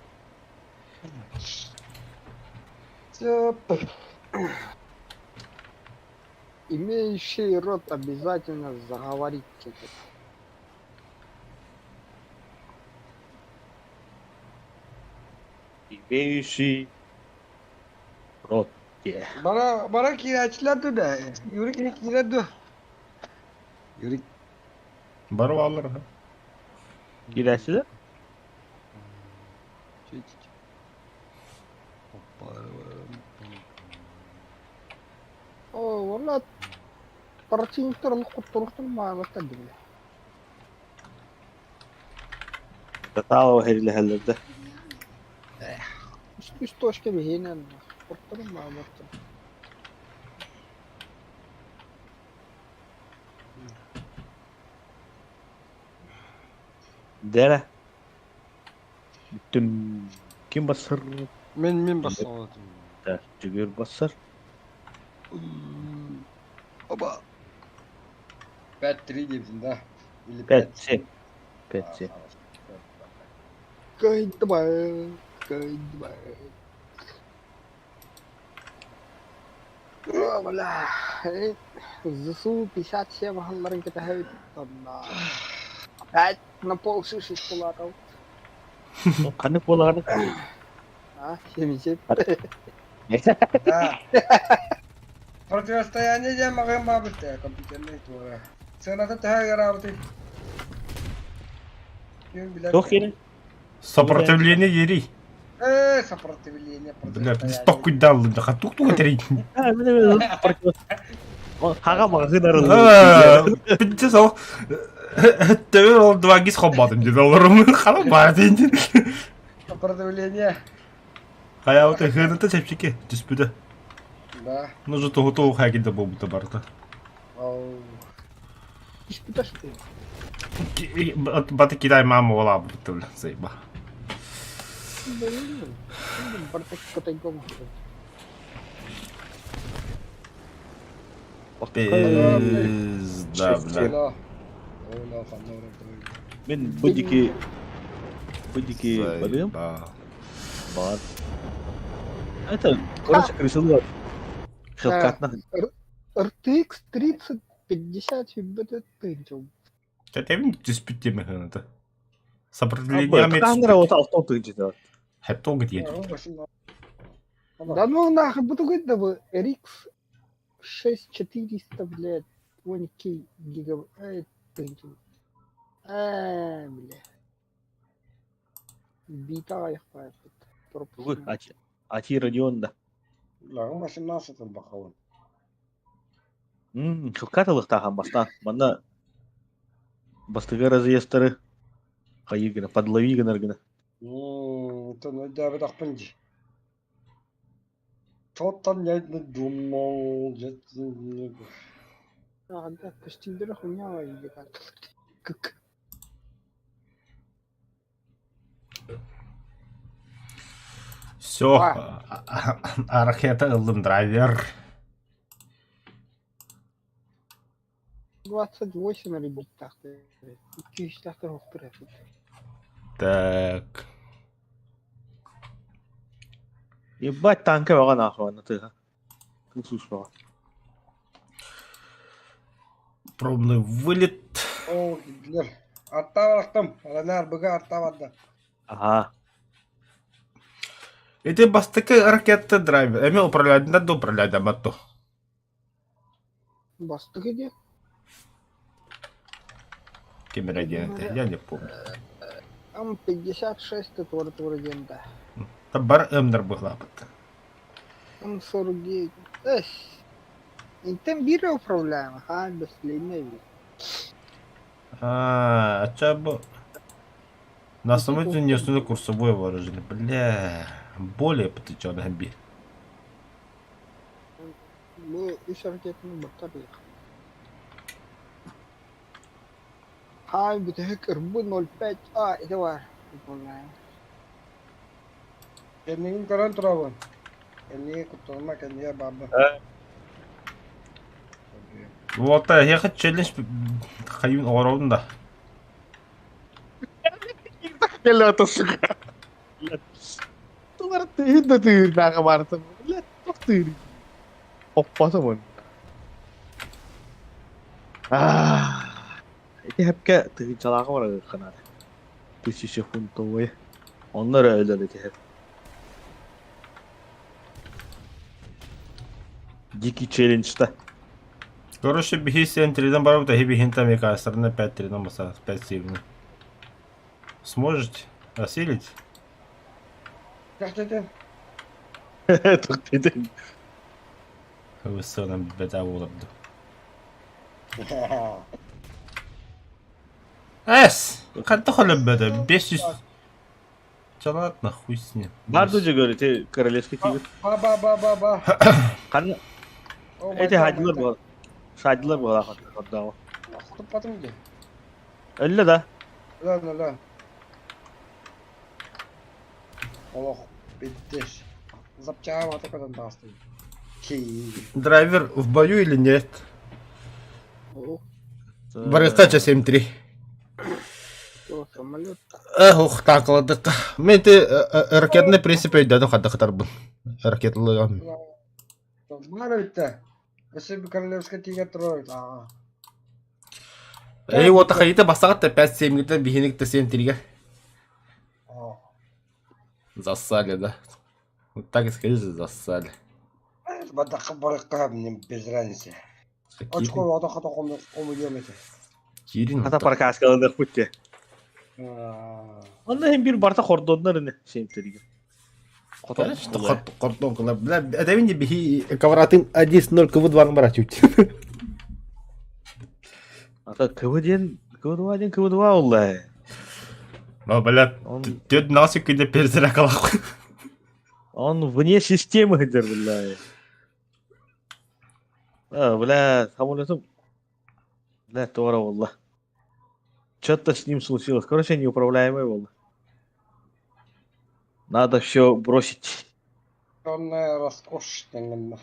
Имеющий рот обязательно заговорить что-то. Имеющий рот. Bana kiraçlar da. Yürük kiraçlar. Yürük. Бару алыр. Girersi de. О, والله противниктер куттуруктун мага тадыбы. Tatalo herille hellerde. Üst точка бегенен. Спорттарым бар баптым. Dere. Bütün kim basar? Мен басып Da, Jügür basar. Оба. 5-3 депсин да. Или 5-7. 5-7. Кайды бар. О, бля. ЗСУ 57 балларын кетеһит. Алла. Опять на пол шиши шоколадов. Kanık bolanı. А, 70. Да. Противостояние я могу бабыте компьютерный тура. Сенатор тәһәгә работает. Yok yine. Сопротивление ери. Сопротивление. Бля, сток куйдал, да тук-тук терей. Ha, böyle Haga mı hıdarın? Pinche so. Тәуір ол 2 гис хоббадым деді оларым. Қалам бар дейін. Сопротивление. Қаяуты хыдыты сәпшеке, түспіді. Да. Ну, же тоғы хәкелді болбыты барды. Ау. Испыташ ты. Баты Китай мама ола бұты білін, зайба. Блин. Бартак катайгом. Пизда, бля. Ла. Ола фанора. Ben Budiki balığım var. Evet, orası kırışılı var. Хилкатна. RTX 3050 хиббет тынчил. Тәтәвін түспіт демі хыны. Абы, Сопротивление амет қандыра ота алтон тыгынчы да. Хәтті оғы дейін. Да ну нахуй, буду говорить, да вы RX 6400, блядь, 1К гигабайт тынчил. Бля. Бита аяқпай. Вы ати радионда. Лағын 18 бақауын. Хилкатылық таған бастан. Манда бастыға разъестары қайы гына, подлови гына гына. Тон өйдәбі дақпынжы. Чоттан яйдны думал, жетсін. Да, костюмдері хуйня ебать. Как? Все, архета ылдым драйвер. 28 ребят тахты. 200 тахты хохтыры. Так. Ебать танка баған ақырбаны тыға. Күнсіз баған. Пробный вылет. О, Гитлер. Артта барақтым. Аланар бұға артта барды. Ага. Это бастыка ракета драйвер. Эми управляет, надо управлять аматту. Басты где? Кем один это, я не помню. Там 56 это вроде да. Там бар эмнер была. Там 49. И там биры управляем, без длинной. Чабо. На самом деле не основное курсовое вооружение. Бля, более потечённое би. Мы еще ракетные батареи. Битек РБ-05. Это var. Управляем. Kendini karan turabın. Kendini kurtarma, kendine babı. Вот, я хочу челлендж Хаюн Ороунда. Gel atası. Tuvar tüyün de tüyün kanka varsa. Lan çok tüyün. Hoppasa mı? İki hepke tüyün çalaka var kanada. Bu şişe huntoyu. Onlar öyle ki hep. Дикий челлендж-то. Короче, беги 7-3 барабта, хиби хинтами стороны 5-3 баса, 5-7. Сможете осилить? Как ты? Çok dedin. Вы с сыном беда улыбду. Эс! Katta холебеда, 500. Çalat нахуй с ним. Бар уже, говорю, те королевский тигр. Ба. Қаны, О, эти хадилар бол. Шадилар бол ходдагы. Құтпадың где? Өлле да. Ла. Ох, биттеш. Запчаем атакадан тастый. Кей. Драйвер в бою или нет? О, Барыстача 7-3. о, самолет. Ух, такладык. Мен те ракетный принцип өйдәді қаддықтар бұл. Ракетлы. Бар битте. Өсі бір королевска тиге тұрой. Эй, вот қайты басағат та 5-7 гіті бейінікті 7-3-ге. Зассали, да. Вот так и скажи, зассали. Бадақы барыққа мне без разницы. Очко атақа тоқымды омылуем ете. Кирин. Ата паркаскалыдық бүтте. Онда hem bir барта хордондар эне сентериге. Конечно, қордон қылар. Бля, әдәмін де бейі каваратын 1-0 КВ-2 бара чуть. Ата КВ-2 оллай. Ну, бля, төт насик күнде перзірі қалақ. Он вне системы гидер, бля. Бля, самолетом. Бля, тора, волла. Что-то с ним случилось. Короче, неуправляемый, волла. Надо все бросить. Он роскошный.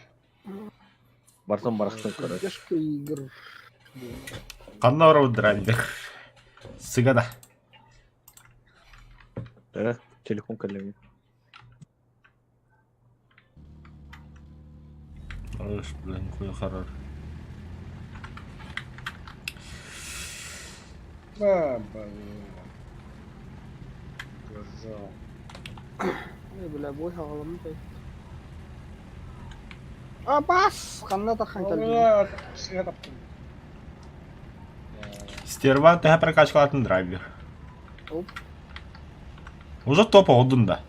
Бартон барахтан, короче. Поддержка игр. Қанна ұрау драйвер. Сыгада. Да, телефон коллеги. Ой, блин, какой хоррор. Не, бля, бой хавалым да. А, бас! Қанна таққан кәлді. Стерва тәһә прокачкалатын драйвер. Оп. Уже топа одын да.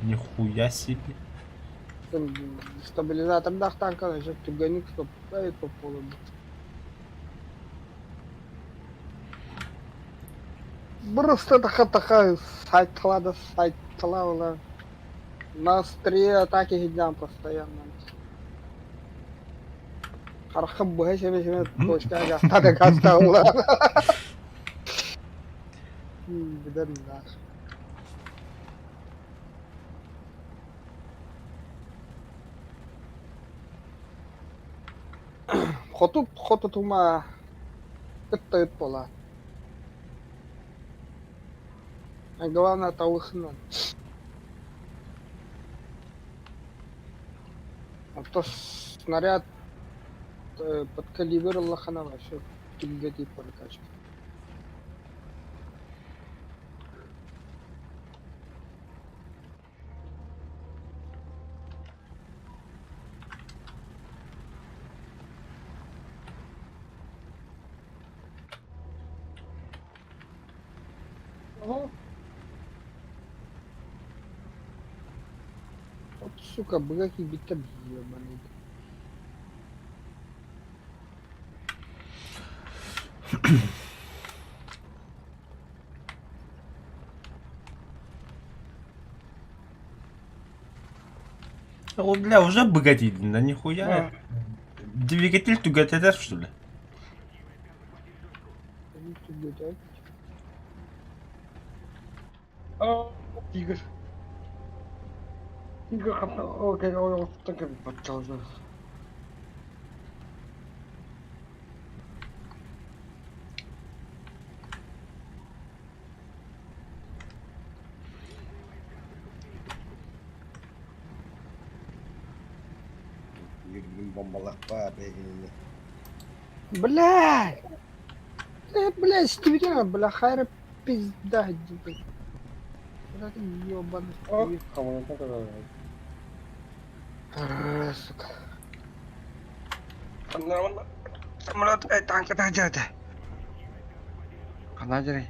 Нихуя себе. Стабилизаторда ақтан жеп түгенік стоп. Ай, топ болады. Просто тақа сайт-қылады. На острие атаки гидям постоянно. Қарқып бұғай шеме точка жастады қастауыла. Бидерін да. Хоту тума үтті болады. А главное тауысынан. А то снаряд под калибр лоханова, все тяготит прокачка. Вот, сука, бгаки бита ебаный. О, бля, уже богатитель, да нихуя. Двигатель тугатетер, что ли? Тигр. Тигр хапнал. Окей, ой, так и подчал. Бомбалакпа бегинде. Блядь! Блядь, Стивена, бля, хайра пизда, дебил. Вот это ёбаный Стивен. Кому это такое? Сука. Нормально. Самолет, танк это где-то. Куда же?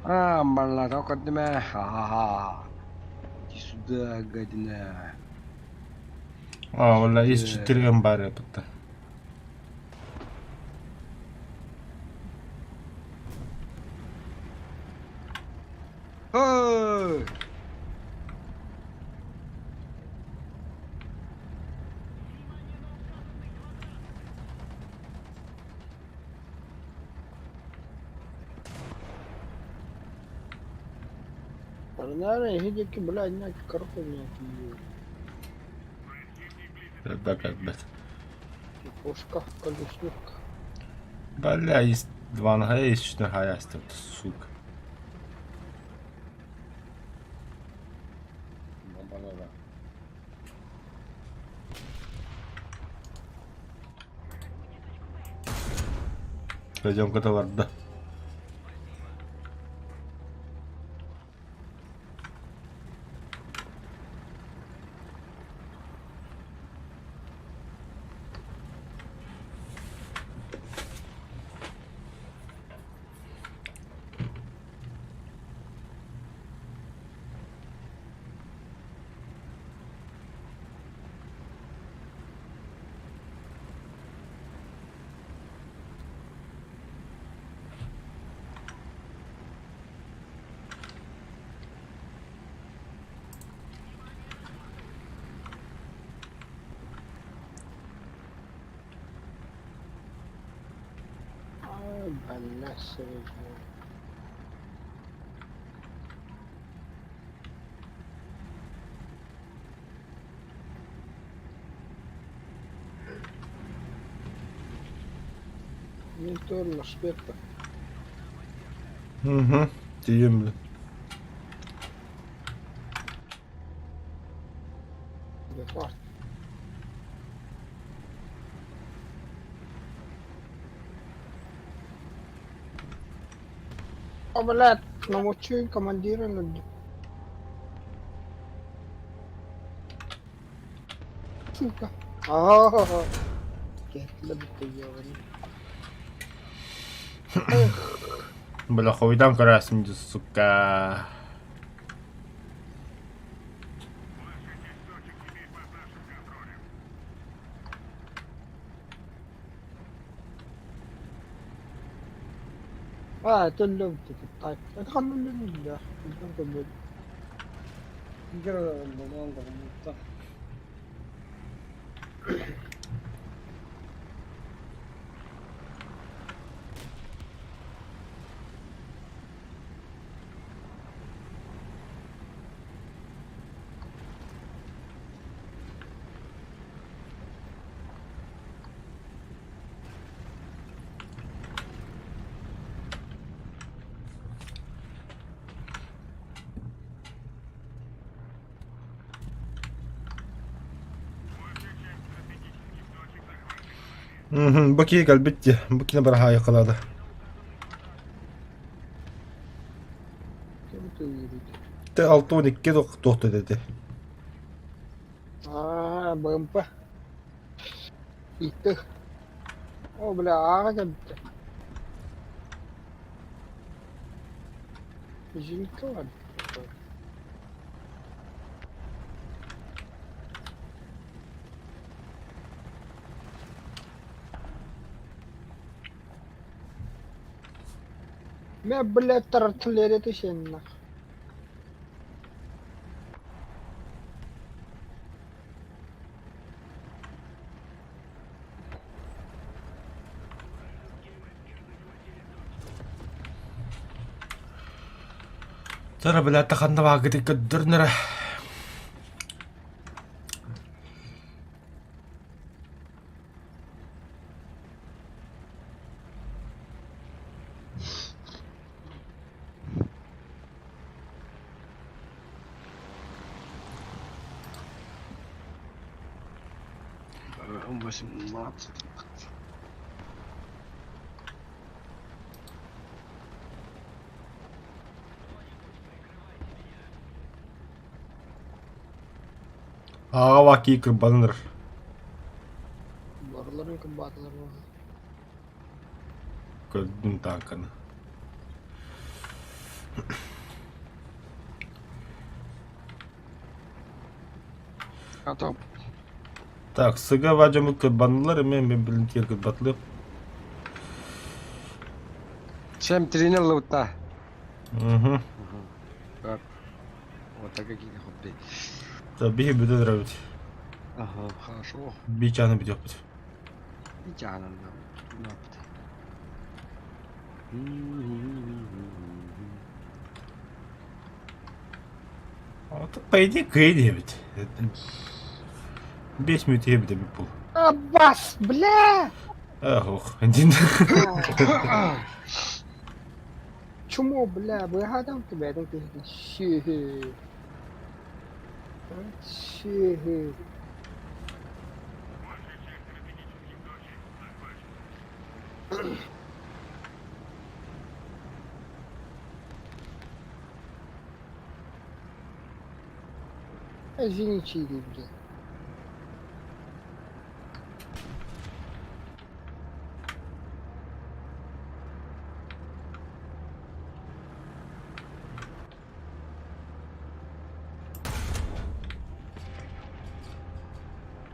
Мала, только ты меня. Ха-ха-ха. Иди сюда, гадина. А, вала, есть 4 амбара, пата. Наверное, гидики, блядь, някакви кърпи някакви. Да, как, блядь. Пушка, колесник. Бля, есть два нога, есть что нога, есть, сука. Пойдем к да. Ай, бля, серьезно. Не torno, aspetta. Угу. Тем, блядь. Де фарт. О, блядь, намочу командира люди. Сука. Ага. Кетле бітти йовані. Бля, хуйдам красим, сука. Это любит. Так, это kan любит, да. Это любит. Gel oğlum, da. Bakı'yı gel bitti. Bakı'na bırak yakaladı. Kim tu yürüdü? Te 6-12 doktor dedi. Bumpa. Itu. Oh, bela aja kan. Izin kawan. मैं ब्लैक तरफ ले रहे थे शेन्ना ترى بلا تخنا واقد يقدرنا. Ağa vaki kırbanır. Barların kembatlar var. Gördüm tankını. Готов. Так, сыга ваджамы кырбанылар, мен билинтер кырбатлып. Чем тренер лута. Угу. Как? Вот так какие хобби. Tabii bir de dravit. Ага, хорошо. Bir canı bitiyor. И тянем нам. Напты. Вот, по идее, Кэдди ведь. 5 минут я бы пул. Аббас, бля! Ох, один. Чому, бля, вигадав тебе, так ти щиги. Щиги. Извините, бля.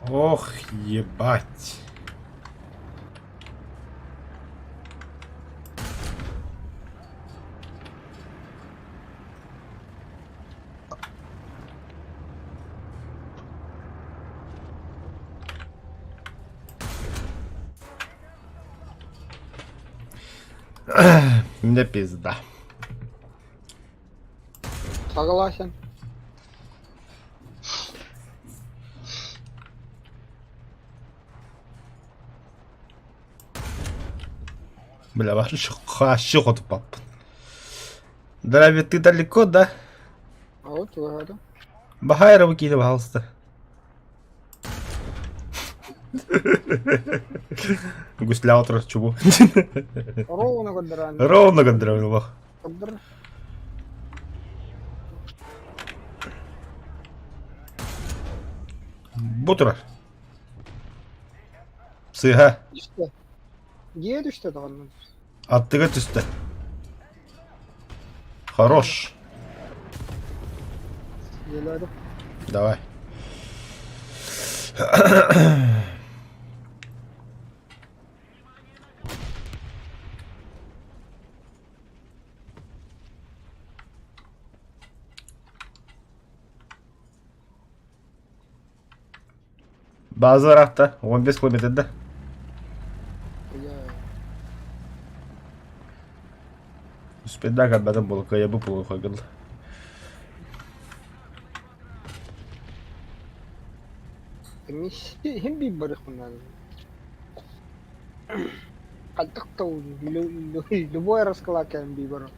Ох, ебать. Мне пизда. Согласен. Бля, вообще ход пап. Да, ведь ты далеко, да? А от вигадав. Багайра выкинь, пожалуйста. Гусля утро чего? Ровно квадрат. Ровно контролировал. Квадрат. Бутура. Сыга. İşte. Niye düştü adamın? Attыгат üstte. Хорош. Geliyorum. Давай. Bazı tarafta 15 kilometrede. Я... Üspedden kadar bol kaya bu pulu kagıl. Hem bir barış bunlar. Кальтак-то любой расклакаем биберу.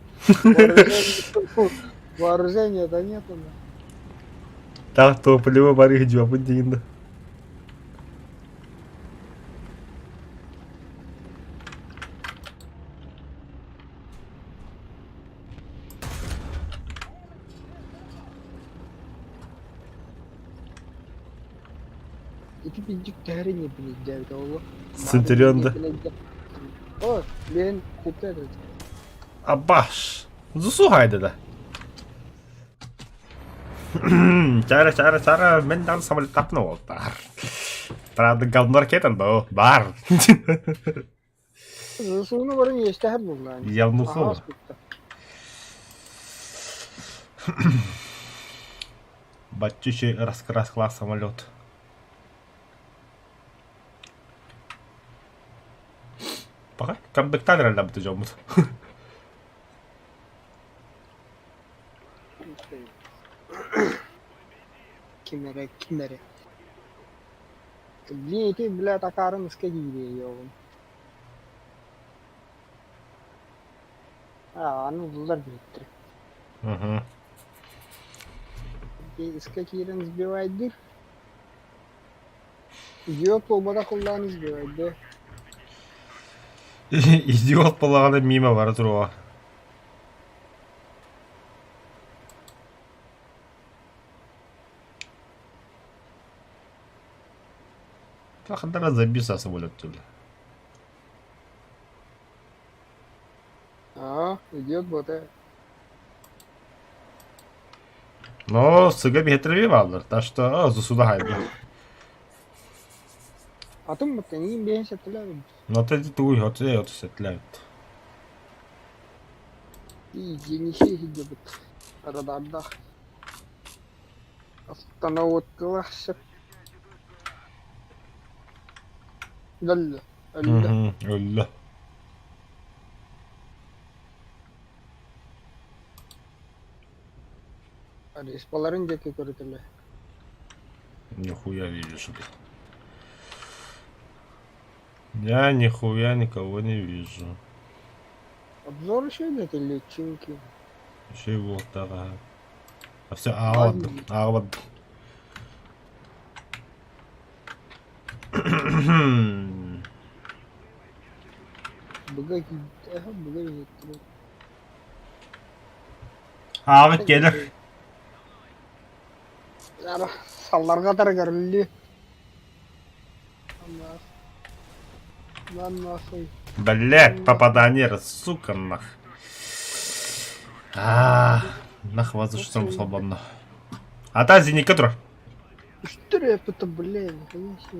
Вооружения-то нету. Так топливо барыг жопы дейінді. İki bincik değeri ne bileyim oğlum. Центурионда. О, ben kurtardım. Абаш. Засугайды да. Чара, мен даже самолет тапнул. Бар. Правда, говно ракетан был. Бар. Засуну varın işte her bunlar. Явнуху. Батчущий раскрас самолет. Пока комбектан реально бітежом. Kimere. Видите, бля, такарым скидили его. Ну, взлар битри. Угу. Скакирен сбивает дыр. Идиот полбада кулланы сбивает, да? Идиот полаганы мимо var тұруға. Тақындара забиса самолет түлі. Идиот бота. Но сыга бетірве балдыр, та что азы суда хайды. Атым бота, нейін бейін сәттіләбін. Но ты туй, от сетләйт. Енихе гидебіт. Радарда. Остановоткалақшы. Öldü. Öldü. Респаларын жеке көрүтөлө. Нихуя вижу что-то. Я нихуя никого не вижу. Обзор еще нет или чинки? Еще и вот такая. А все, вот. Быга gitti. Ağıt gelir. Yani sallar kadar görüldü. Lan nasıl? Блять, попадание, сука, нах. Нах воздушным свободно. А та зенит который? Что это, блин, конечно.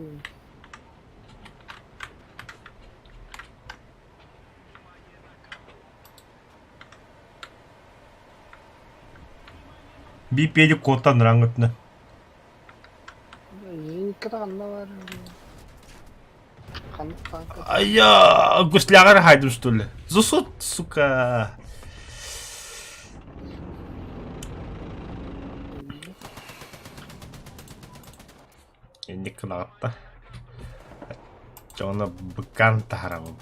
Bir pedi kodtan rangıtını. Зенитка да var. Kanka. Ай-я, гуслягар хайдым, что ли? Засуд, сука. Енді кынағатта. Жоғына бұкан тахарамы.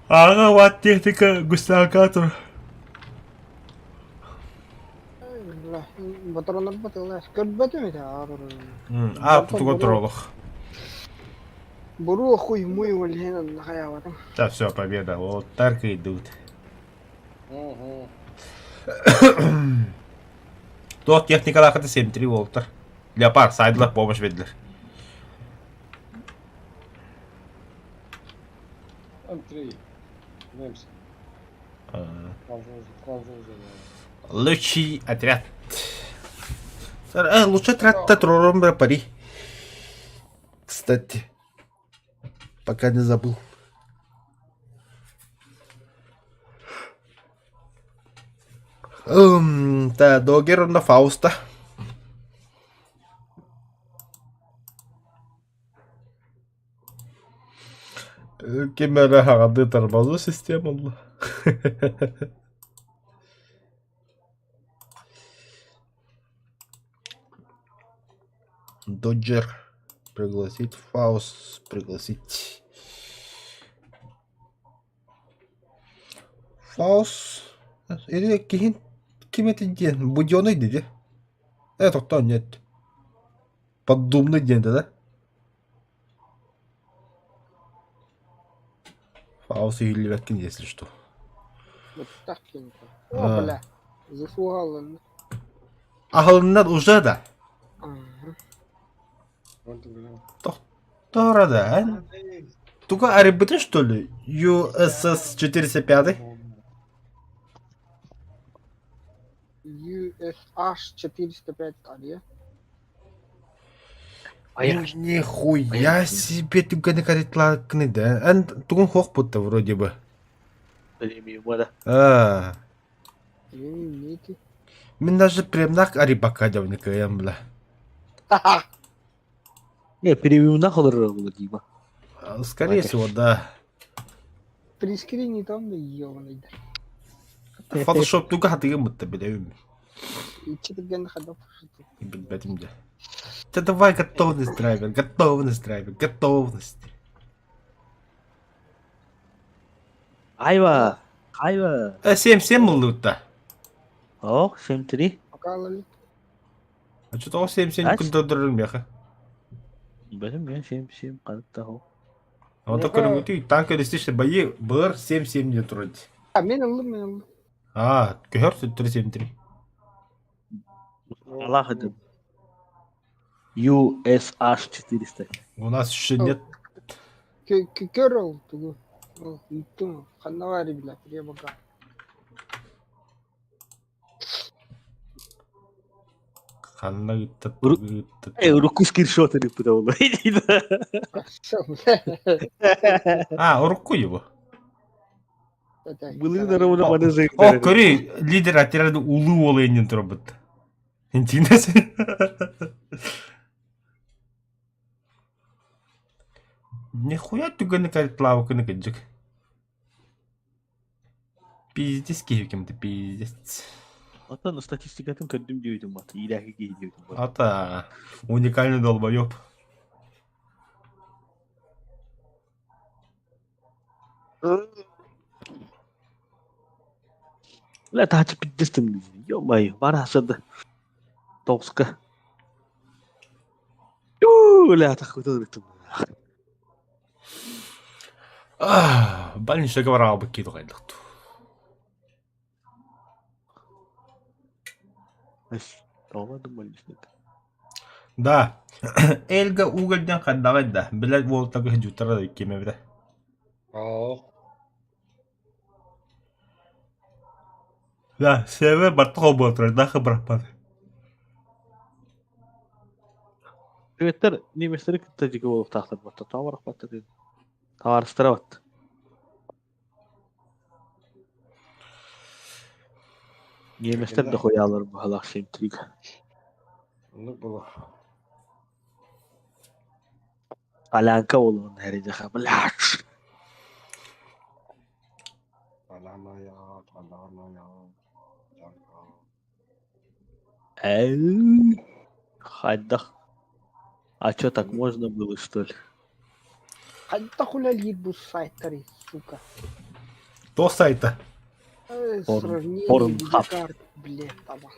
Аға ват техника гуслягатор. Батаронlar batıyorlar. Görmedi mi ya? Тут троллах. Буру хуй мой вальгена нахаяватым. Да, все, победа. Вот так и идут. Тот техникалар хаты 7-3 болыптыр. Леопард, сайдылар помощь бердилер. Антрей. Немцы. Французы. Лучший отряд. Лучший отряд Трорумбра Пари. Кстати. Пока не забыл. Та Догер на Фауста. Кемера хагады тормозу системалы. Доджер. Пригласить Фаус. Пригласить. Фаус. Или кем это день? Буденный день? Это кто нет? Поддумный день, да? Фаус и Левяткин, если что. Вот так кем-то. О, бля. Заслугал. Ағылыннан уже да. Тора да. Тука арибыты что ли? USS 405? USH 405 ария. Нихуя себе тука не каритлакны, да? Ан тугун хохпутта вроде бы. Премиума, А. Нити. Мен даже премнак арибака девника ямбла. Не, премиумна холодно было, Дима. Скорее всего, да. При скрине там да ёбаный. Фотошоп тука хатыгы мытта билебим. Ичитген хадап. Бетим да. Да давай готовность, драйвер, готовность. Айва. 7-7 мылды-то. О, 7-3. Покалали. А что-то 7-7 күн дөрдөрүн бияка. Білім, я 7-7 қанытта хол. Вот только танк листишь бои БР 7-7 не тұрады. А, мен алдым. А, көхөр 3-7-3. Аллах едім. USH 400. У нас еще нет. Көрөл тугу. Иттім. Қаннавари бля, пребака. Ханна гытта. Руку скриншоты не подавал. А, руку его. Былын арамына бана О, зайдыр. көрі, лидер отряда улы оlayından тұрбыт. Интигнесі. Нихуя түгені кәрі лавы күні кәджік. Пиздес кейіп кемді, пиздес. Atan statistикатын көндүм дүйдüm аты. Иләхи кейдім. Ата, уникальный долбоёб. لا تحت بالدستم يوم ما يبارح صد توسكا لا تاخذ رتم Больше говорил бы киду гайдахту. ايش والله دم الجنك Да. Эльга угольден каддагай да. Билет волтага хижутара да икеме бире. Aa. Да, север бартыга болтур, да хыбраппады. Götter nimesleri kıtacık olup tahtır batta. Tavarak batta dedi. Tavarıstıra batta. Nimesler de koyarlar bu halak şimdilik. Onu bulu. Alanka olun her yerde kablaç. Alama ya. Alama ya. Хайдах. А чё, так можно было, что ли? Хадда хуля либу сайттары, сука. То сайта. Сравнение Порнхаб. видеокарт, блядь, табас.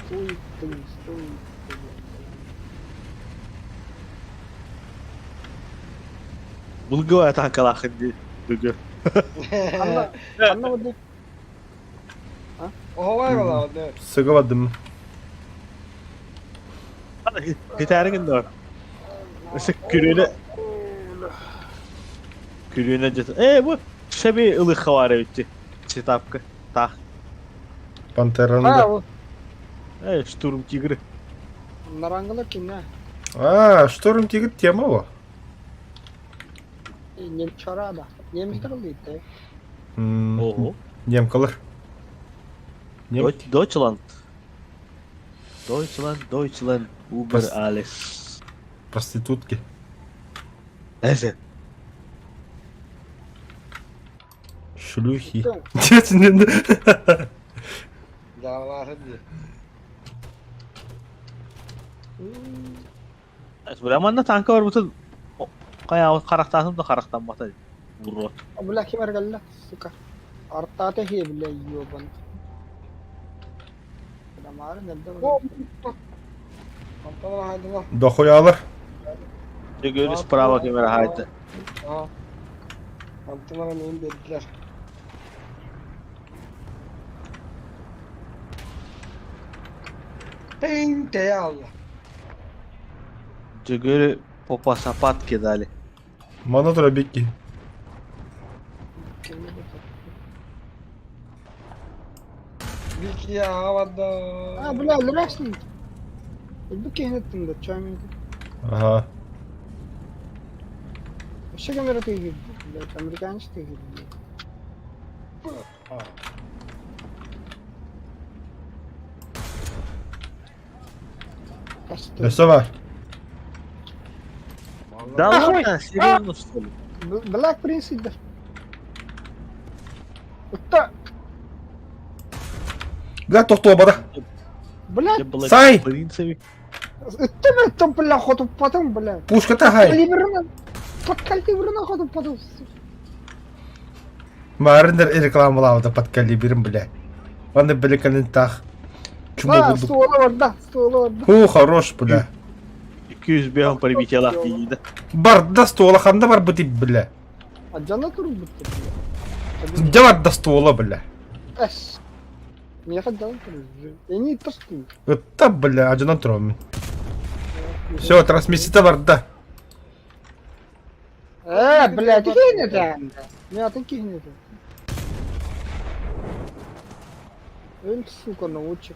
Стой ты, стой ты. Bulgava tankala hindi. Bulgava. Anla o de O var valla. Ne? Sıkamadım. Gitarın da var. Mesela külüne jet. Bu şebi ılık havara bitti. Çitapkı. Tak. Пантеранда. o Штурм тигры. Нарангала кино. Шторм Тигр тема o. Немчарада. Немистер лите. Ого. Нем kalır. Нем. Deutschland. Deutschland. Uber Pas- alles. Проститутки. Neyse. Шлюхи. Dağlar diye. Süleyman'da tanka var bütün. Kaya karaktasın da karaktan batay. Vurur. Abla kim ergalla suka. Artate hi bile yiyor bana. Damar nerede var? Pantolon haydi lan. Дохуя alır. Görüş prava kamera haydi. Aa. Pantolona neyin verdiler. Ping diye Allah. Göre popa sapat kedali. Mana dробики. Bir ya havada. Бля, лрашник. Bu kehnetin de çaymaydı. Ага. Şu kamera değil. Блядь, американец değil. Kaçtı. Nesi var? Да ладно, серьезно что ли? Black Prince idi. Utta. Бля, тоқтообада. Блядь, Я была Сай! принцеви. utta ben там, бля, ходу потом, бля. Пушката хай. Калибрына. Под калибрына ходу потом. Маринер рекламалавда под калибром, бля. Он и белеканин тах. Чему Да, буду? стволы var da, стволы var da. Ху, хорош, бля. 200 bir an para bir laf değil. Бар, да ствола, ханда бар бути, бля. А cana turun bitti, bля. Где бар, да ствола, бля. Эш. Мне хоть cana turun. Я не тостую. Это, бля, acıdan тұраумен. Все, трансмиссита бар, да. Бля, ты кихнеті. Не, ты кихнеті. Öl сука, научек.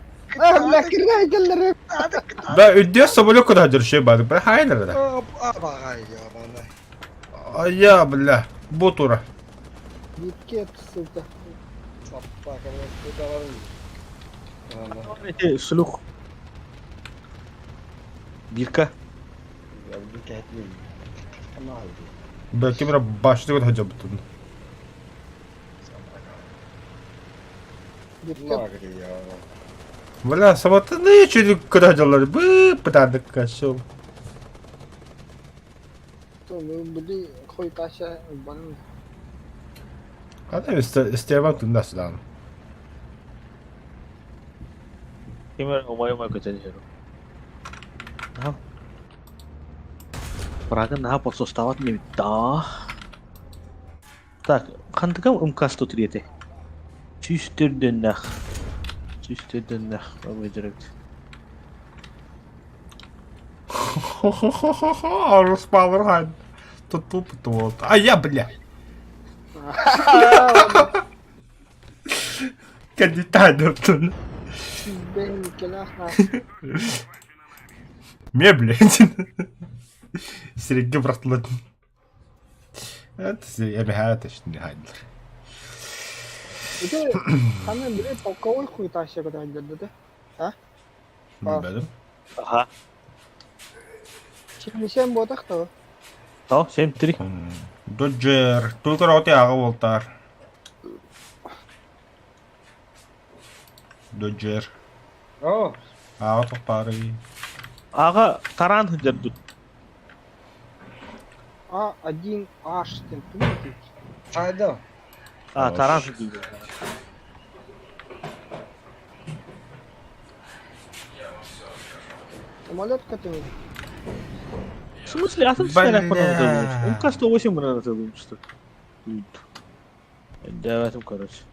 بلا كراي دلر Да, иди самолет куда держи, бады, хайнер, да. Aba ya bana. А я, бля, бутура. Git suka. Sappa kadar kuda var mı? Allah. Suluk. 1K. Ya bir ketmeyeyim. Ama hadi. Belki biraz başlık atacağım bütün. Git Ne akıllı ya. Бля, самолеты, ну я чуть куда делали, бы, пытаться кошел. بدي خوي تاشا بنو هذا استيرمان الناس الآن. Kimmer omayo качать. Ага. Прага на подсостават не да. Так, хантакам умкас тут рете. Чистеденнах. Выдирать. Распауэрхайд. Тут тупо вот. А я, бля. Кандидат тут. بين كلاها Ме, блядь. Среди братлет. Это я бегаю, не хайдлер. إذا خلنا نبدأ بقول خوي تاشا كده جدده ها Bilmedim. Ага. شيء مشان بوتاخته То, 7-3. Доджер. Только роти ага болтар. Доджер. О, Ага топары. Ага, таран жардут. один аш тем тумки hayda. Таран жардут. самолет который В смысле, а ты Бля. Умкас 108 разобьем, что ли? Да, в этом, короче.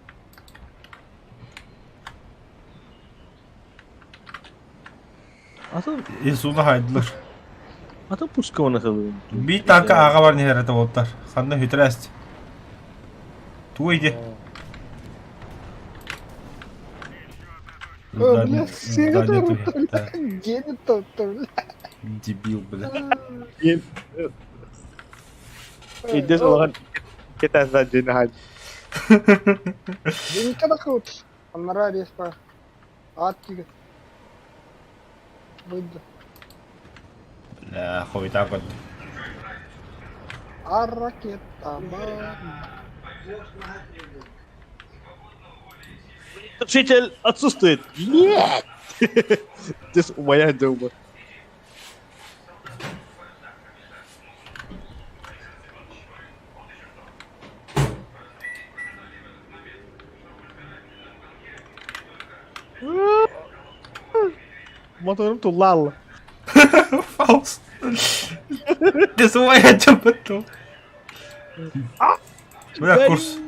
Исуна хайдлер. А то пушка он разобьем. Bir tanka ağa var nihayet boltar. Xanna hütrast. Туйди. бля все где то Дебил, бля. Идешь, он kita saja nah. я никогда крут амара респа атки выйду لا خوي تعقد. الركيطة Учитель отсутствует. Нет! Здесь моя дома. Motorum tullalla. Фаус. Ты своя чапату. Бля, курс.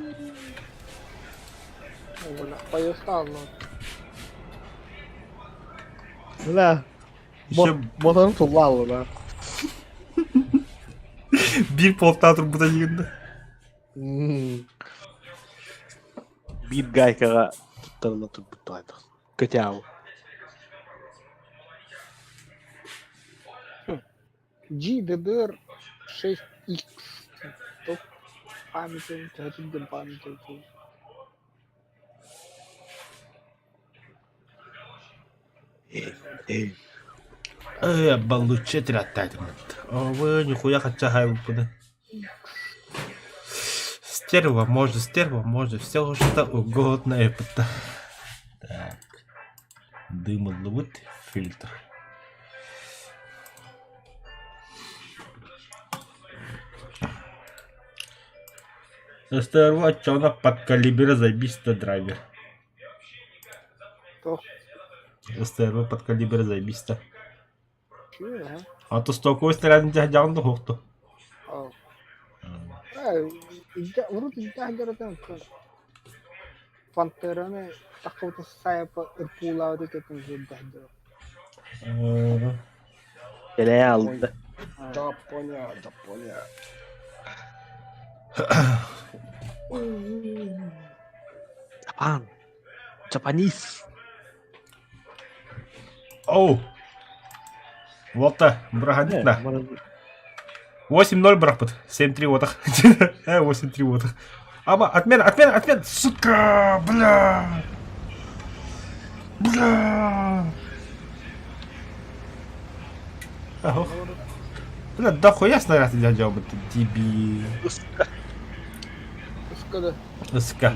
поехал Бля. Еще Motorum tullalla lan. bir poltadır bu da yığında. Bir gaykaga tutturulatıp buttaydı. Kötü GDDR 6X топ памяти тетиден памяти Я получше тратать. Вы нихуя хотя хай выпада. Стерва, может, все что угодно это. Так. Дым ловит фильтр. Стерва, чёрно под калибр заебись-то драйвер. то Стерва под калибр заебись-то. че А то стоковый стрелянный жаган да хохто. вроде тахдерден пантераны такого-то сайпа ирпулауды кетен жеддер Geleğe aldı. Japonya. Japan. Japanese. Оу. Вот браханит на. 8-0 брахпат. 7-3 вотах. 8-3 вотах. Аба, отмена. Сука, бля. Ого. Бля, да хуя снаряд я делал бы, ты дебил. скажи Ска.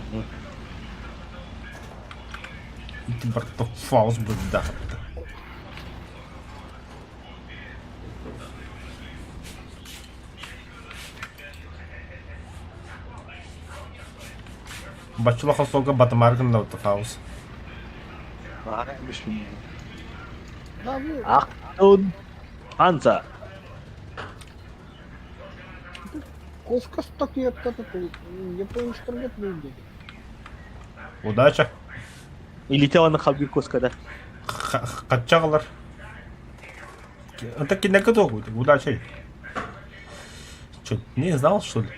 И ты браток фаус бы да. Бачылы хосолга батымаргын да отты фаус. Нeymiş bilmiyorum. Да, bu Aktun Hansa. коска стакет какой-то. Японский люди. Удача. И летела на халбир коскада. Каччағылар. Это кинекі тоғы. Удача. Чё, не знал, что ли?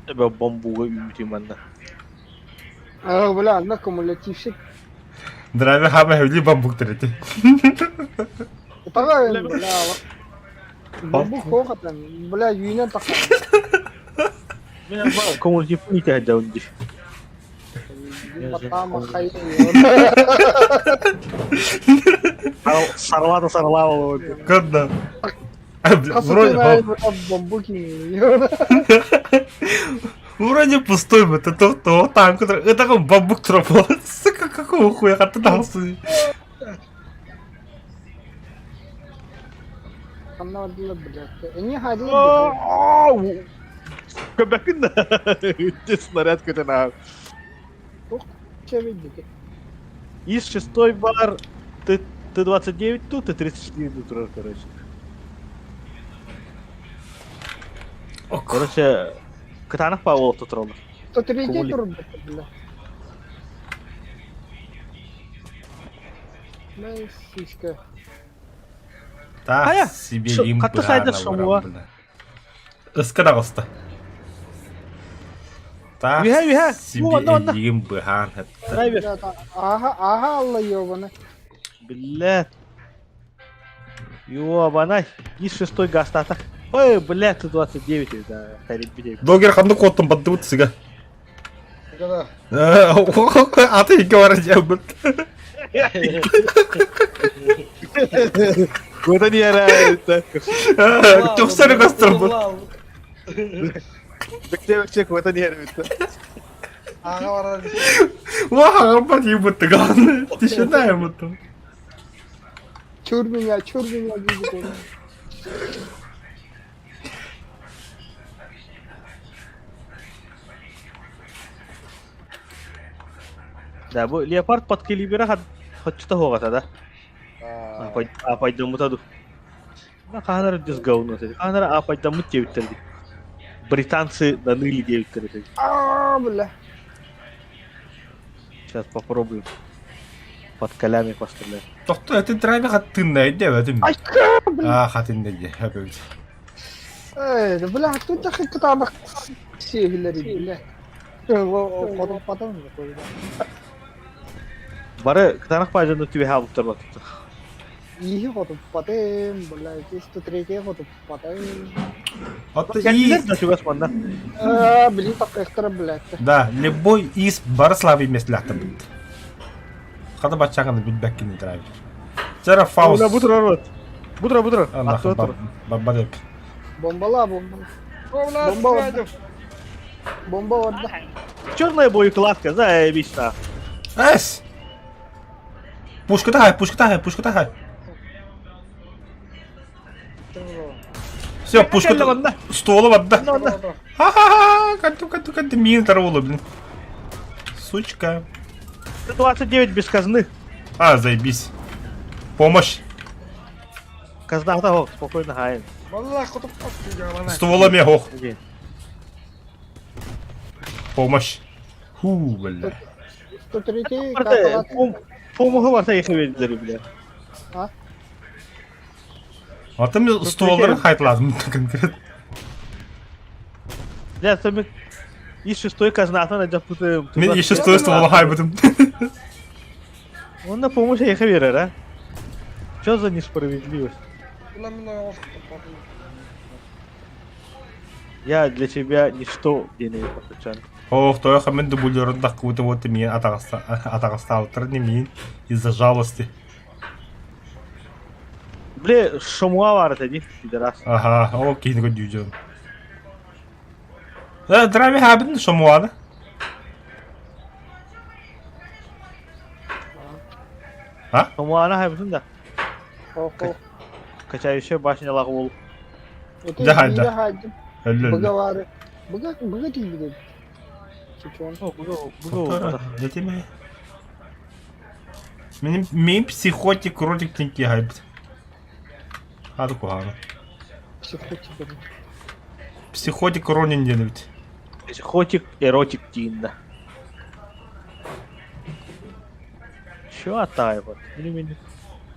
Тебя бомбуга үйтейм анда. Бля, на кумулятивший. Драйвер хабы хөвли бамбук тіреті. Тага, бля, бамбук хохотан. Бля, юйнен тақан. Мен бар коммунитив не тягда онди. Батама хайты. Сарлава. Когда? Вроде бамбуки. Вроде пустой бы, то там, который... Это как бамбук тропал. Сука, какого хуя отдался? Она была, блядь. Не ходила, Көбәкін да. Снаряд көтен блядь. Че видите? ИС-6 бар. Т-29 тут, Т-34 тут, короче. Короче, катанах Павлов тут ровно. 103 Кули. турбы, бля. Бля, сиська. Та Ая, себе шо, им қатты сайда шомуа. Ыскада қосты. Та Виха, себе онда. им быхан. Драйвер. Блядь, ага, Алла ёбана. Блядь. Ёбанай. ИС-6 гастата. Ой, блядь, Т-29, да, харит бедей. Догер қанды қоттым бадды бұт сіға. Когда? Аты екі бара жабыт. Куда не ярает? Төхсәрі қастыр бұт. Бекте, куда не ярает? Аға барар. Ва, бат ебытты ғаны. Тишина ебытты. Чур меня, видите. Да, бу леопард под калибра хоть-то хоғата, да? Апайдан мұтаду. Қағанар дес гауны өтеді. Қағанар апайдан мұт деуіттерді. Британцы наныли деуіттерді. Бля. Сейчас попробуем. Под колями пострелять. Тоқты әті драйвер қаттын әйді әбәдім. Ай, бля. Қатын әйді әбәдім. Бля, тут так и катанах севилери, бля. Потом. Бары кытанақ пайжаны түбе халып тұрбат. Ihe foto patém, bля, здесь 103 foto patém. Отты Кәнділер и... да түбәс манда. Блин, так экстра, блядь. Да, любой из Барслави емес ләхті бұд. Қады батчағаны білбәккені драйвер. Жара фаус. Будра. Аннахы бабба деп. Бомбала. Ковлар, Бомба Федов. Бомба отда. Черная боекладка, заебись. Әс! Пушка тахай. Все, пушка стволы ватда. Ха-ха-ха! Кәнті мені тарволы, блин. Сучка. 29 без казны. А, заебись. Помощь. Казна того, спокойно хаем. Валлах, құтып қапты жағалай. Стволы ме хох. Помощь. Ху, бля. 103 каталат. Помогу варта ехе верділері, бля. Атым стволдарын қайтыладым конкрет. Бля, сами ИС-6 казнатан әдеп бұты. Мен еще стой стволы қайбытым. Он на помощь ехе верер, а? Чё за несправедливость? Бұна мен оғыз құтып қапты. Я для тебя ничто, денег пацан. Ох, той хамен дублерын даққуыты вот мен атағаста алытыр не мен из-за жалости. Бля, шамуа var dedi, пидорас. Ага, о, кейін көдүйден. Драйвер хабын шомуаны. А? Шамуана хайбытын да. Ох. Качающая башня лағы болып. Это Да, не да. ходим. Өлі. Поговары. Быга değil Чемпион. Bu da. Дети мои. Мен психотик ротик тинки хайбит. Hadi kuhana. Психотик. Психотик ронин денивит. Psikotik erotik deyinde. Şu hatayı bak. Benim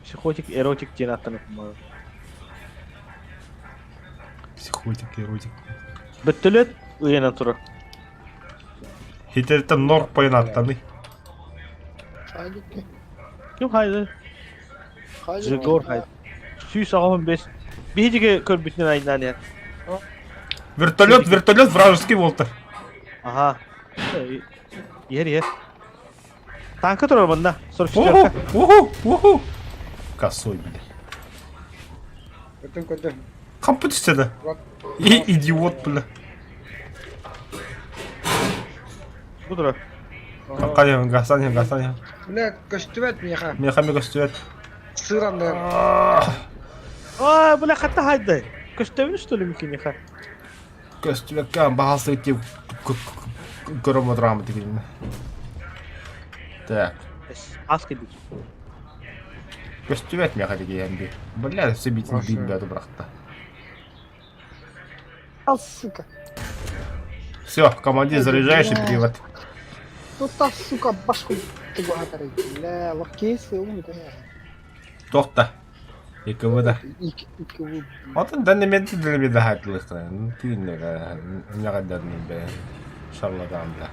psikotik erotik diyen atlanıp mı? Психотик эротик. Bütülüt uyanan turu. Хитеритен нор пойын аттаны. Haydi. Yok haydi. Haydi. Жигор haydi. Süs ağamın beş. Bir hecige kör bütün ayından ya. Вертолет вражеский волтер. Aha. Yer. Tankı durur bunda. Sonra Уху, çıkıyor. уху. Косой, блядь. Kötüm. Компьютер сюда. Вот. Идиот, бля. Bu durur. Какая гасанья. Bile köstüvet mi yaka? Мехами гостюет. Sığıranlar. Aa bu ne hatta haydi. Köştemin üstü mümkün ya. Гостюет кам bahası идти кроме драмы тигрина. Так. Az gidik. Гостюет меня хотите я би. Бля, все бить не бить, да, брахта. Al сука. Все, командир, заряжаешь и привод. Тут та сука башку ты гуатары. Ля, лохкейсы умный. Тоқта. Екі выда. İki bu. Отын дәнеметті ділбеді хайтылықта. Түйінлігі. Неғадармен бе. Шарлаған бля.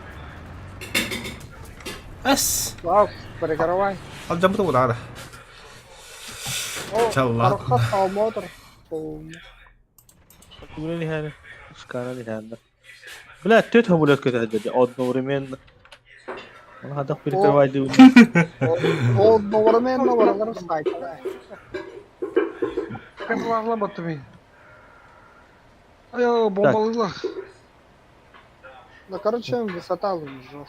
Әс. Вау, перегоровай. Ал жамбыды бұдағады. Чалла. Архат алмотор. Bunu ne hani? Skana ne hani? Bla tüt hamulat kötü hadi. Od nuremen. Ona hadak bir kavaydı. O doğramen ne var onların sayıda. Kapılarla battı beni. Ayo bombalılar. Да, короче, высота уже.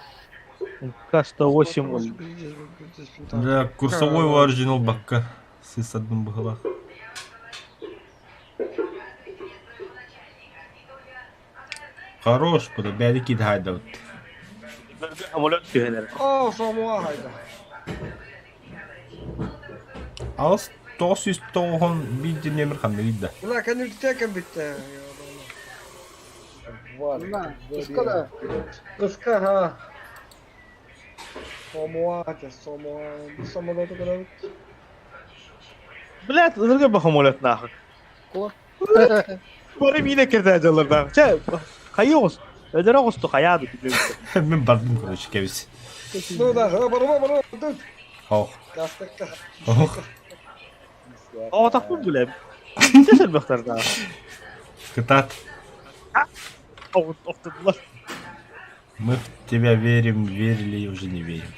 К-108 он. Бля, курсовой оригинал бакка. Сіз одним бұғыла. Хорош бұда, бәді кид хайда бұд. Hamulat köhner. Oo soğumuğa hayda. Ağız 990 bir nemir kandı giddi. Ulan kendim tutarken bitti. Да, пускай. Kıska ha. Soğumuğa hayda soğumuğa. Bir samolotu kadar bitti. Bla zırga bak hamulat nahı. Kula. Böyle mine kirde acalardan. Şey, kayıyoruz. Ödere kostu kayadı. Ben bardım koruşu kevis. Dur da bana dur. Oh. Lastikte. Oh. Aa takım bile. Sesel baktar daha. Кытат. Oturdular. Мы в тебя верим, верили и уже не верим.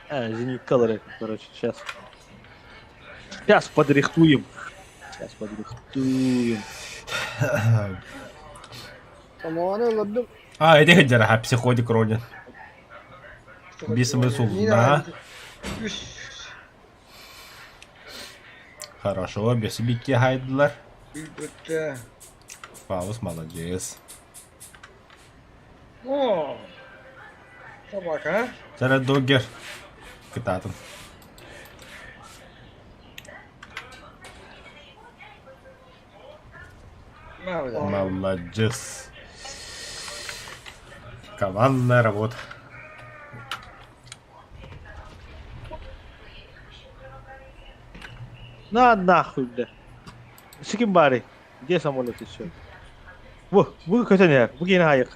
Зенитка, короче, сейчас. Сейчас подрихтуем. Tamam öldüm. Эти хаджара, психотик родин. Бисмысл, да? Хорошо, без бики хайдлар. Bitti. Фаус, молодец. Oo. Tabak ha. Зараз догер. Кытатын. Ne yapacağım? Молодец. Командная работа. Na nahul de. Sikim bari. Где самолет еще? Bu kötü ne? Bu yine hayır.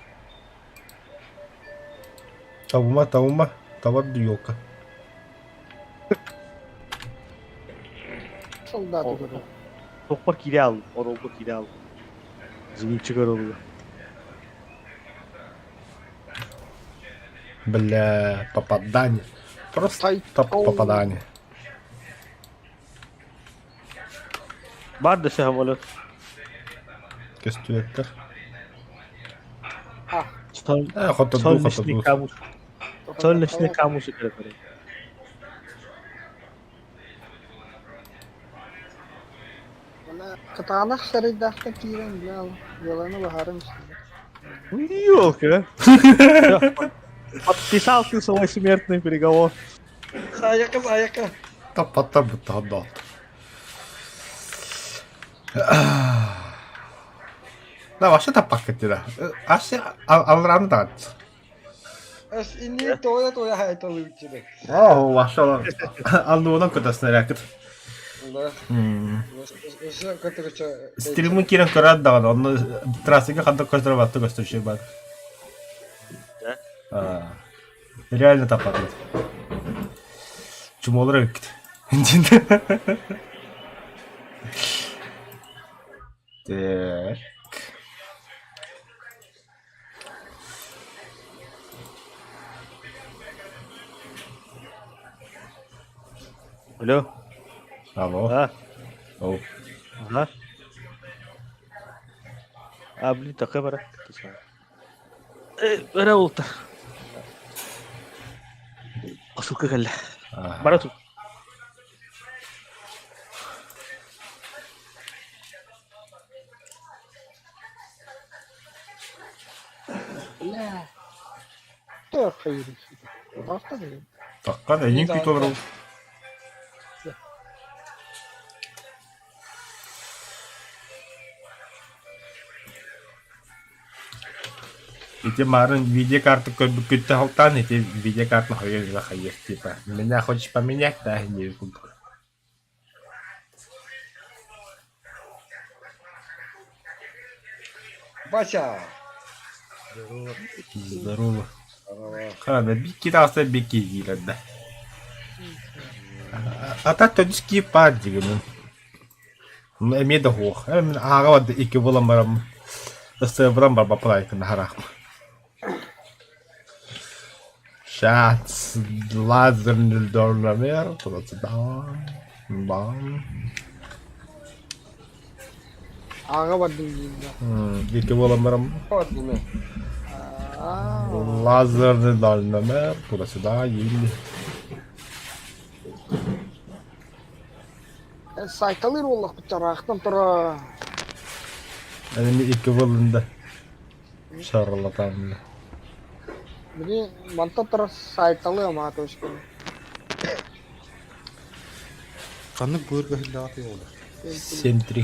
Тавума. Товар дюйока. Солдаты говорю. Topar kiri al. Oroldu kiri al. Zimin çıkar oluyor. Бля, попадание. Просто попадание. Var da şey hamalı. Кастуеттер. Ah. Хотоду. Solnişini kamus. Solnişini kamus eder. Вона Катанах шаридахта кирен бля. Яланы бахарым işte. Ёлка. Подписал ты свой смертный приговор. Sayaka sayaka. Tapata butta hadda. Da vasta tapakketti da. Assi alranı da. As inni toya haytalı içinde. Oh, vasta. Alnıona kutasına rakıt. Да. Hmm. Все, короче, Стримы кирен көрәт да, оны трассыга ханта көстөрүп атты көстөрүшү бар. Да? Реально тапады. Чумолар өкт. Так. Алло. Алло. А? Оу. Ага. А, блин, такая бара. Бара улта. Асука галла. Бара ту. Бля. Кто хайры? Башта бля. Такка да ең күйт олар ол. Эти марын видеокарту күтті халтан, эти видеокарту хайыр за хайыр, типа. Меня хочешь поменять, да, не купил. Бача. Здорово. Хана, бики да аса бики гилерді. Ата төдіски пар дегенім. Мен де хоқ. Мен аға вады екі болам барам. Дасты барам бар бапылайкын харақым. Шац, лазерный дорнамер, туласы бам. Ağa vardım yine. İki болам барам. Вот именно. Лазерный дорнамер, burası da yeni. Saytalır ollak bir taraftan tura. Benim iki yılında şarlatan. Biri manta tura saytalı ama toşku. Kanık buyurga hillatı olur. Sentry.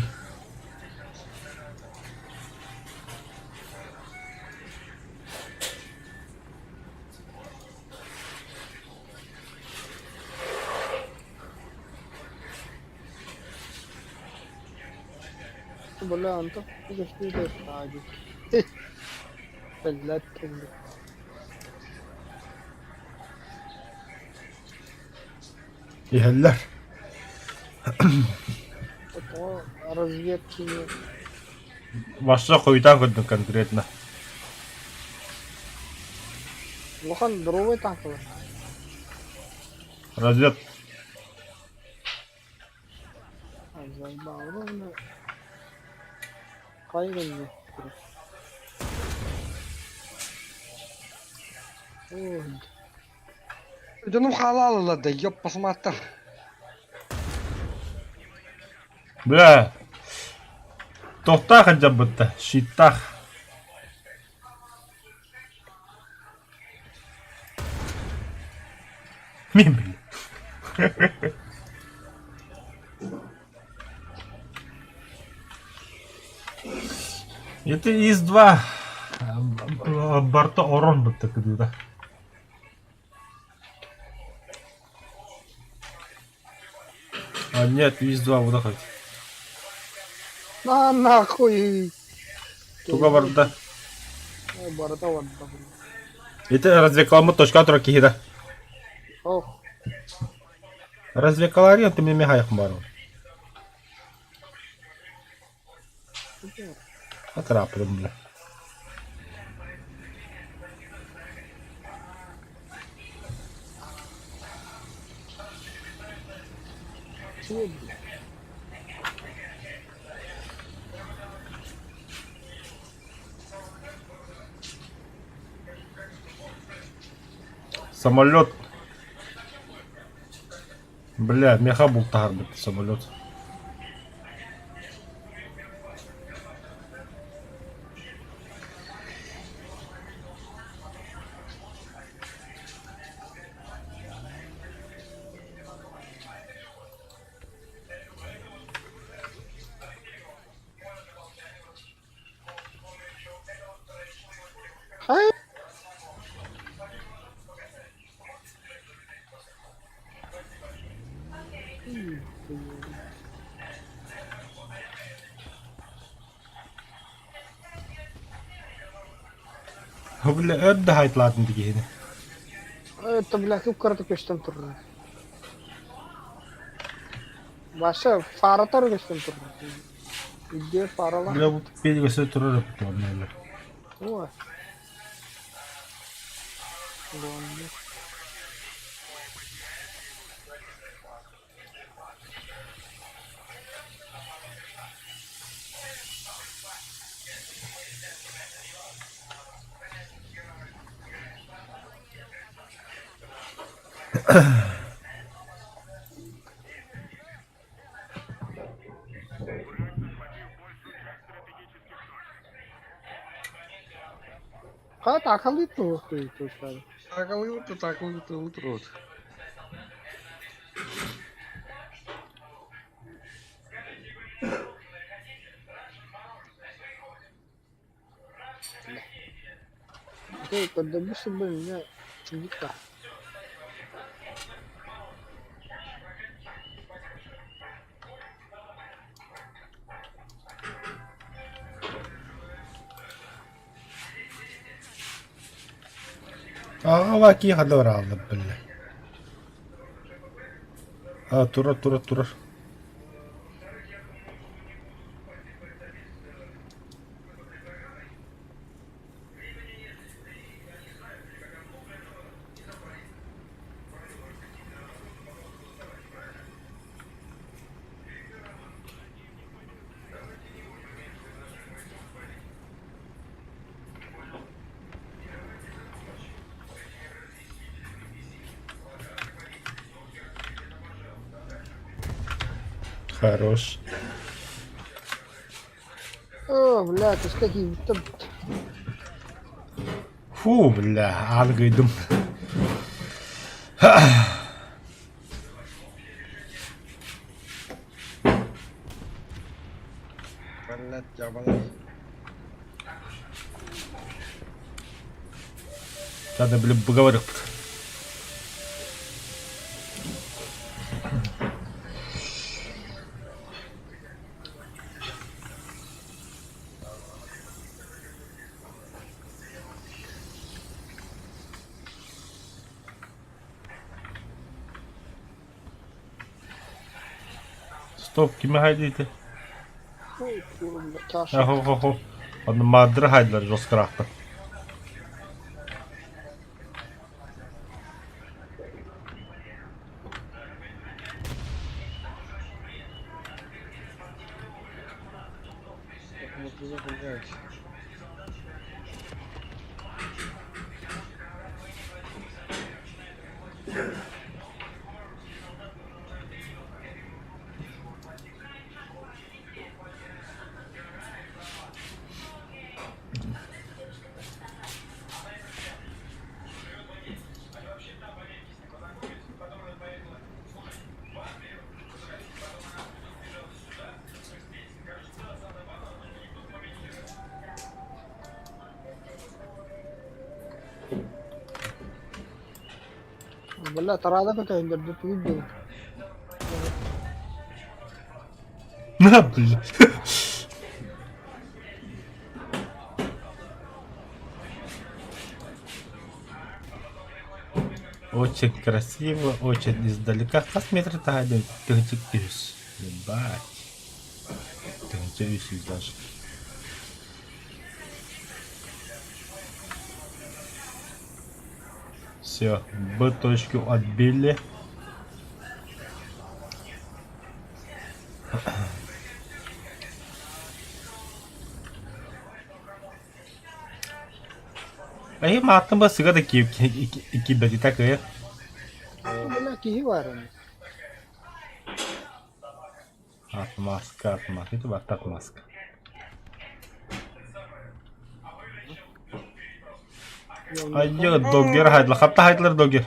Böyle anta geçti de sadece. Bellat kendi. Yeğenler. O разведки. Başta koyudan koydum конкретно. Лохан дровой танкы. Развед. Azaybağı Kaygın Ой. Canım halalı da yap basmattır. Бля. Тоқта хотя бы то щитах. Мебель. Это ИС-2 борта урон бы так да. А нет, ИС-2 выдохать. На нахуй. Туга борта. Барата варда. Это развлекалма точка троки хида. Ох. Развлекаларион ты мне мегаях мару. Отрапливаем, бля. Самолет. Бля, меха был тагар самолет. Бля, ödde haytladın digini. Это, блядь, укрыто көштен тұрды. Башы, фара тар көштен тұрды. Үйде фарала. Bля, bu belgesi durur öptü onlarla. Ой. Ха, такалы то, что сказал. Так утро. Эй, когда быстро бы меня чудика. Ağa bak iyi kadar aldım böyle. Ha durur. Хорош. О, блядь, ты какие там. Фу, бля, алгıydım. Ballet yabalar. Надо, бля, поговорить. Стоп, kime haydıydı? Ой, блядь, Таша. Ho. Onu madre haydılar Joskrak'tan. Блядь, рада какая, блядь, ты видел. Ne yaptın? Очень красиво, очень издалека. Как метр тайден? Тыгчик-тыгс. Ебать. Тыгчик даже. Все, Б точку отбили. Ấy mà tao mới sửa được kịp được thì ta cười. Блядь, иди варен. Atmaska. Itu bak atmaska. Ayo, догер хайдла. Хапта хайдлар догер.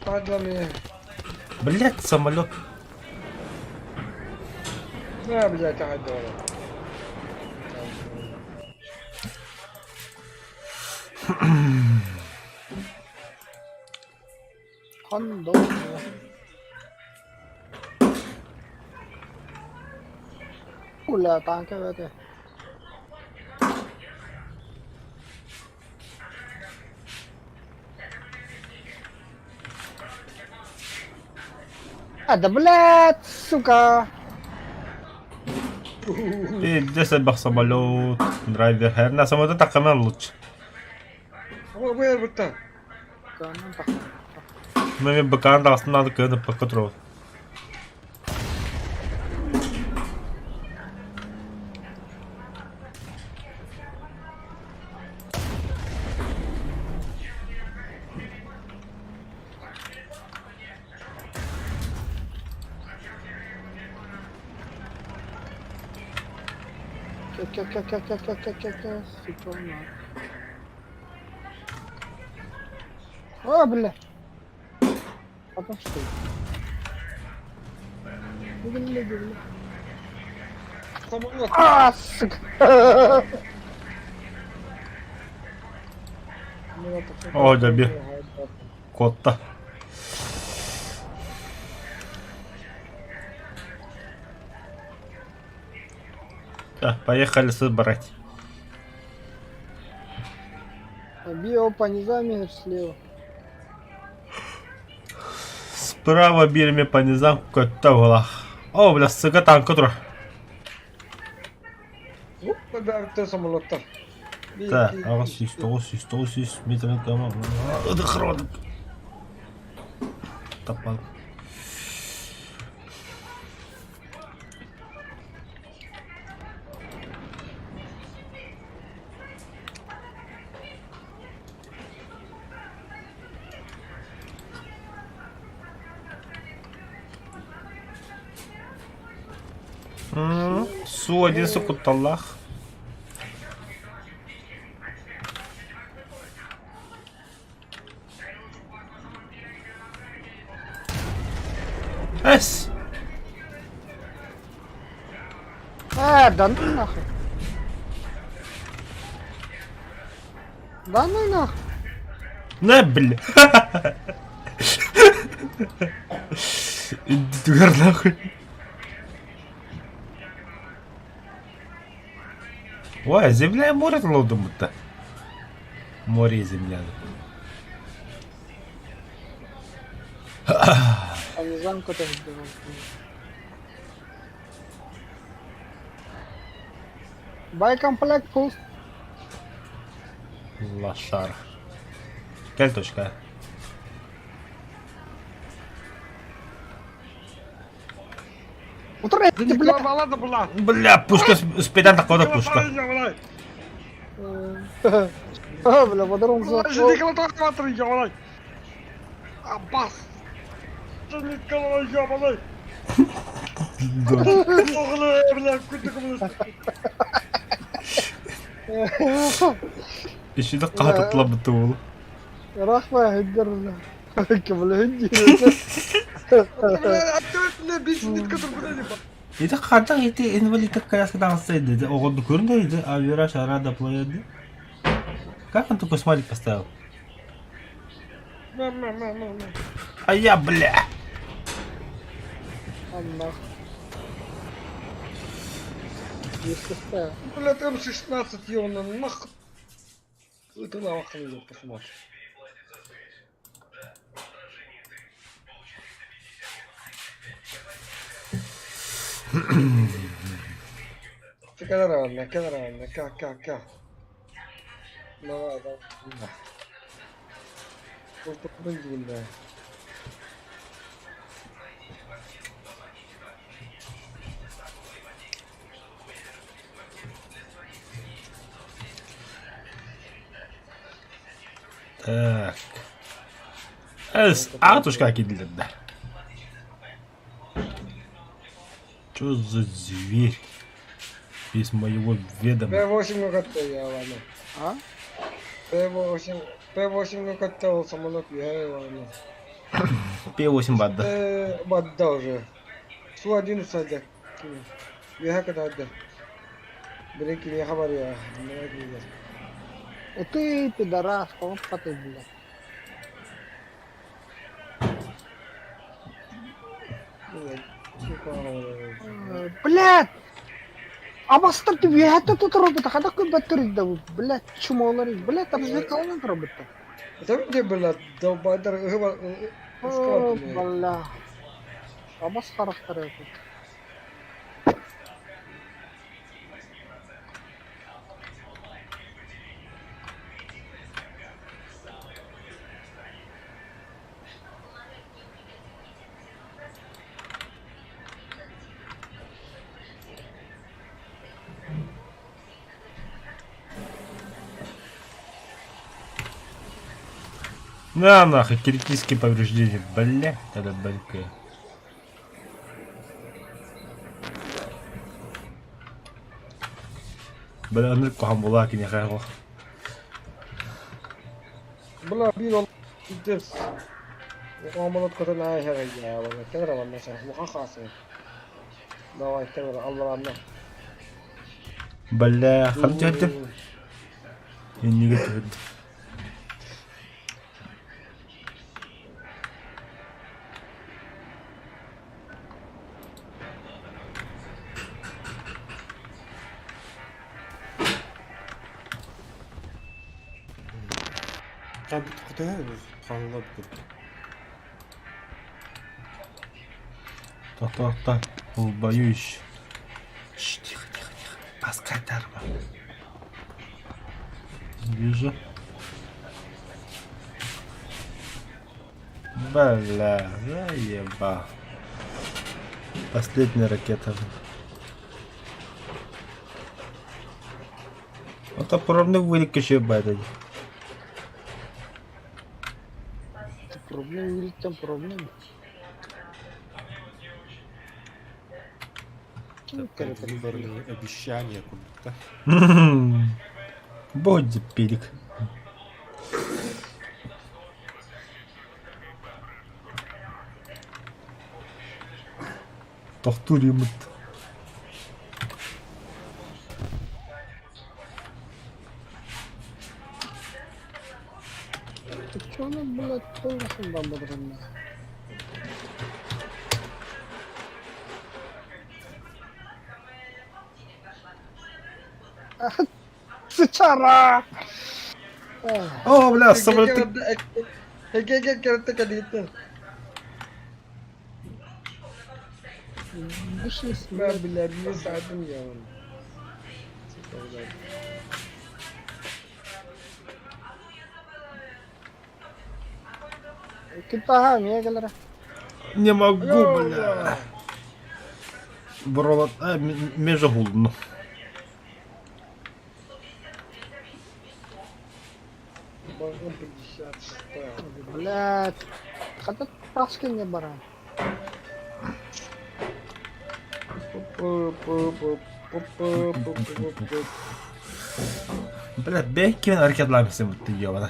Падлами. Блять, самолет. Да, блядь, хайдла. Хандо. бля, танка в этой. Да блядь, сука. Пиздец, бах самолет, драйвер, херна, самолет так канал лучше. Ama bu yer bitti. Канон так. Мы быкан растын надо кыны по контроль. Сука, на. О, бля. Потом что? Бля. Samolot. Сука. О, да bir kodda. Так, поехали собрать. Био по низами слева. Справа birimi по низам kötü ola. O, bля, sıkı tankı dur. Bu da bitti samolotlar. Bir, Так, iki, ağız 900 metre tamam. Idık rodık. Tapalım. Su один сукутталлах. Эс! Да ну нахуй. Да ну нахуй. Не, бля. Иди туда нахуй. Ой, земля и море лодом-то. Море и земля. А низам кто-то сделал. Байкомплект пуст. Лошар. Кельточка. Утратите, Николай блядь. Балада была. Бля, пушка с педан такого пушка. Бля, подарун за... Ulan Николай Тахматр, Николай. Abbas. Николай, Николай. Oğlum, bile kutu kumunu. İşini katıtla bu tuğulu. Рахма هدر كمل هندي Ne bilsin ne kadar bu ne bak. İdi kardan iti invalidik kayası dansaydı. Oğlum göründeydi. Avira şarada плоеды. Как он такой смайлик поставил? А я, бля! الله يستفاد Bля, там 16 евро нахуй. Это на охрану посмотрим. Кедровна, как. Давай. Просто прыгнем, да. Так. Эс, атушка кидли, да. Чё за зверь? Без моего ведома. П8 ну я ладно. а П8 ну как-то самолет я ладно. П8 бадда. Бадда уже. Су-1 садя. Я когда да. Брейки не хабар. ты пидорас опа ты блядь блядь Абастар ти віхетта тут робити, хада кой батарик да, блядь, чумолари, блядь, там звикали робити. Это где было? Долбайдар, О, бля. Абас характер тут. На нахуй, критические повреждения. Бля, это балька. Бля, нырку хамбулаки не хайла. Бля, бил дерс. وعملت كتر نهاية هرجع ولا كذا ولا شيء مخخص. давай كذا الله رحمه. Бля, خلتي هدم. إني قلت هدم. Tabii kutuya kanlı bir. Так. Боюсь. Тихо. Паскай дарма. Вижу. Бля, заеба. Последняя ракета. Это поровну вылик еще бадать. Проблем или там проблем. Выборные обещания куда-то. Бодзи пилик. Тохтуримыт. Ты чё она, блядь, полностью бабадрана? Сычара! О, бля, самолеты. Геге керте кадите. Вышли с Ben bile bir sardım ya onu. Китага, не галера. Не могу, бля. Бро, межагулно. Bakın 56. Блядь. Когда таски не баран. Бля, belki ben hareketlenmişsin bu diyor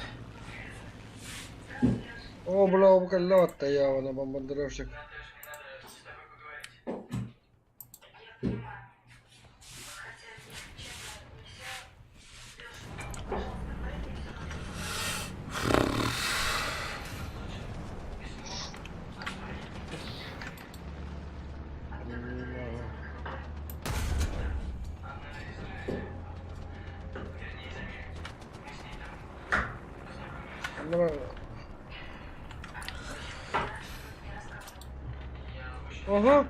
О, бля, обкалёта я на бомбардировщик. Ага.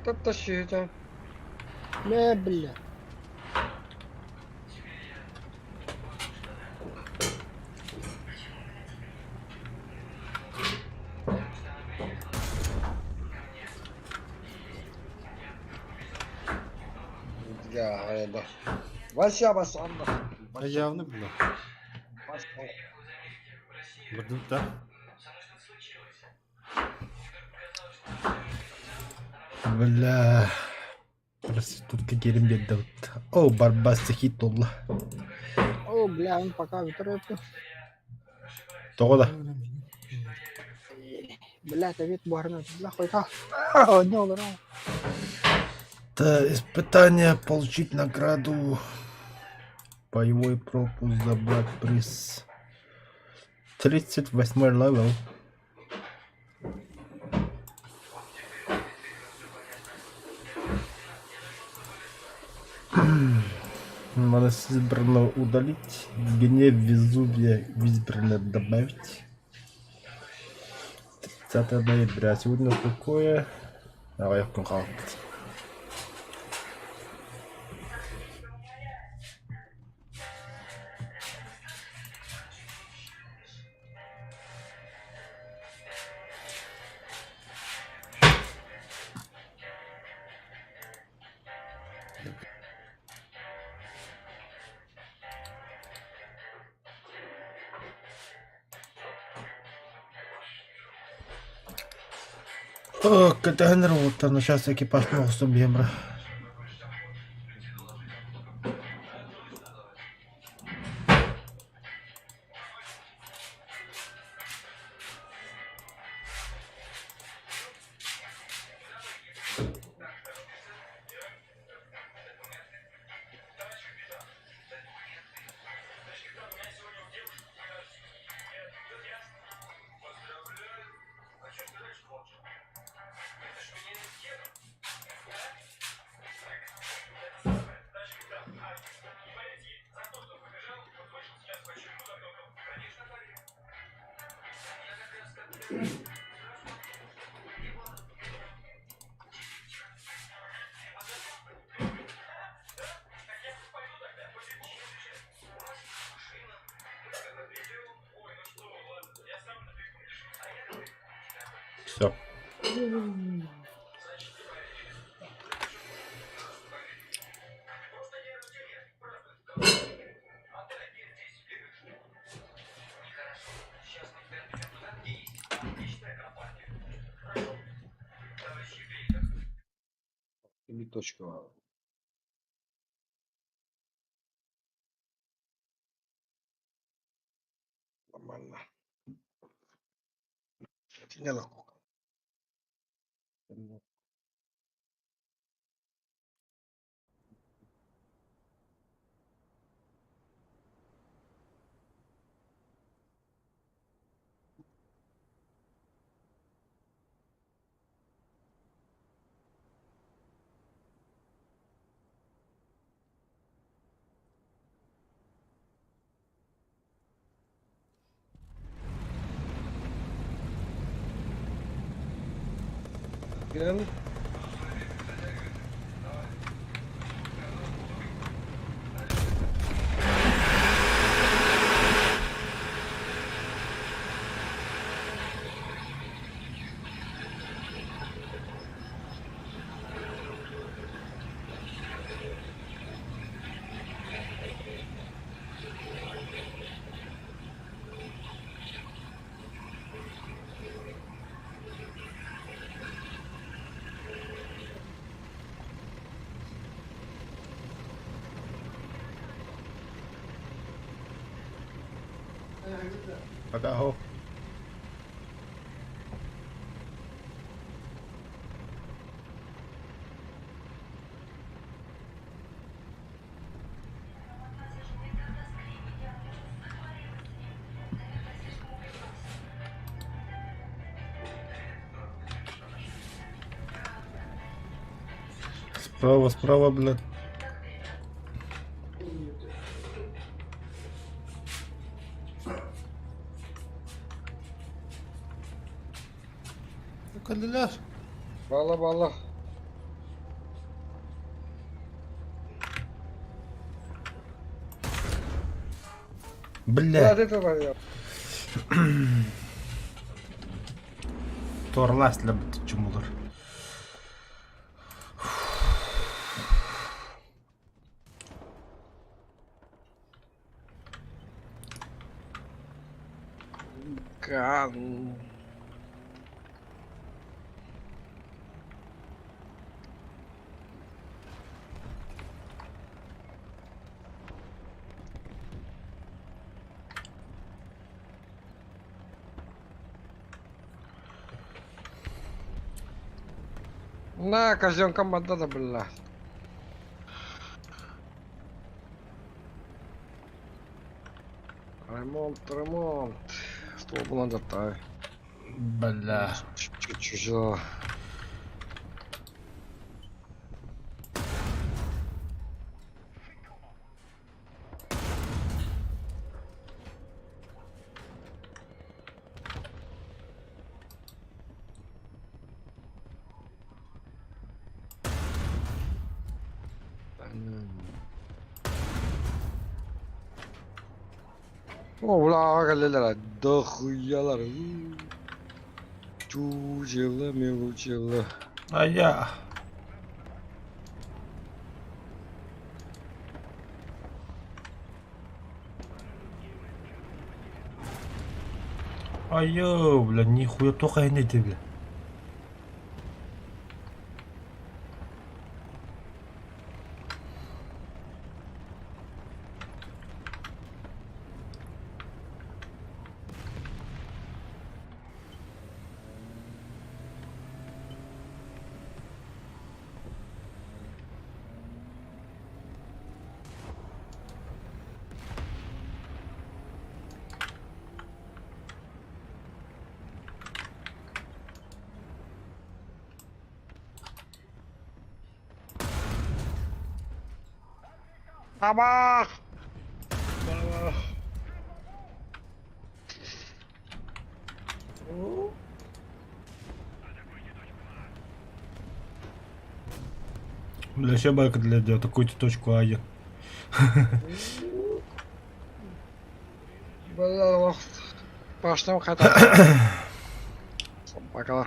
Вот это щита. Не, бля. Ya hayda. Başa bas Allah. А явно было. Bas. Burada Бля. Проститутка gelin geldi вот. О, барбас хит oldu. О, бля, он пока вытарапил. Тоғда. Бля, это вид буарна. Бля, хоть а. Не olur а. Это испытание получить награду. Боевой пропуск, забрать приз. 38 левел. правило с избранного удалить. Гнев Везувия в избранное добавить. 30 ноября. Сегодня какое? Давай я кухал. О, контейнер вот там, сейчас экипаж много субъемра. Все. Или точка. Нормально. Не легко. Gelin. Пока, ho. Справа, справа, блядь. Kaliler. Bağla bağla. Бля, Hadi var ya. торлас лабыт чумулар. На, козён команда да, бля. Ремонт. Что было надо так? Бля. Чужо. Ulan geldiler. Dahıyalar. Çuçılı mevcuçılı. Ай я. Ай ё, бля, нихуя только я не бля. Sabah. Sabah. Бля, сейчас байка для такую точку А. Böyle vakit. Başlam kadar. Bakalım.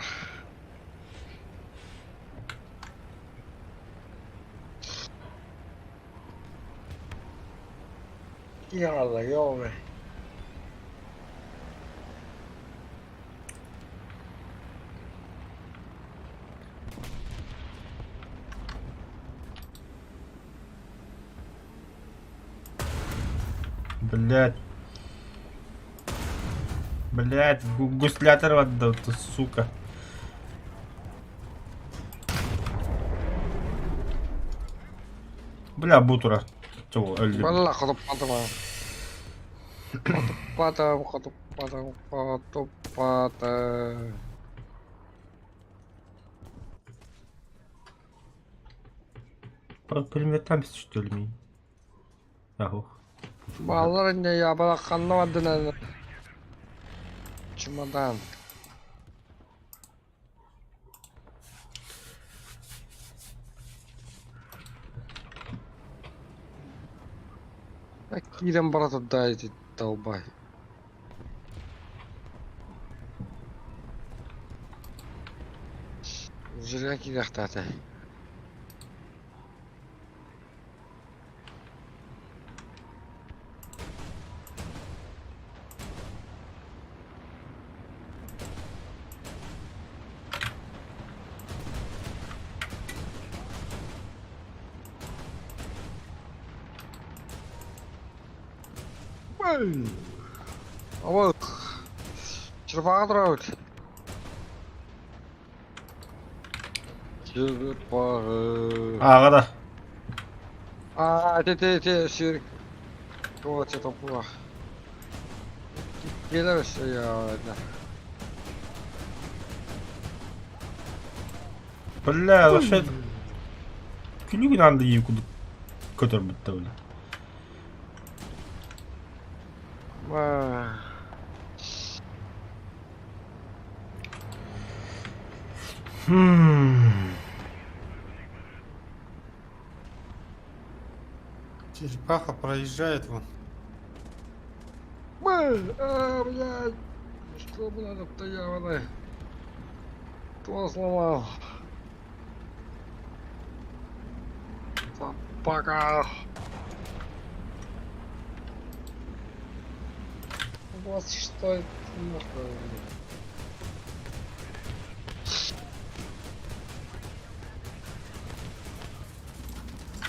Yalla yok be. Блять. Блять, гуслятор отдал, ты сука. Бля, бутура. Чего, öldüm. Valla katıpladım ha. Katıpladım. Пример что ли, меня? Ага. Bağlar ne ya bana kanlamadın hani. Çumadan. Kiiren parata daisit taubai. Zirga kirahtaa te. Ama çırpağa duruyor. Çırpağı. Ага, да. Te, Sirk. Вот это плохо. Gelirse ya öyle. Бля, вообще... Клюк надо ей куда... Который бы то, бля. Черепаха проезжает вон. Блядь. Что надо-то я, блядь. Кто сломал? Пока. 26-й.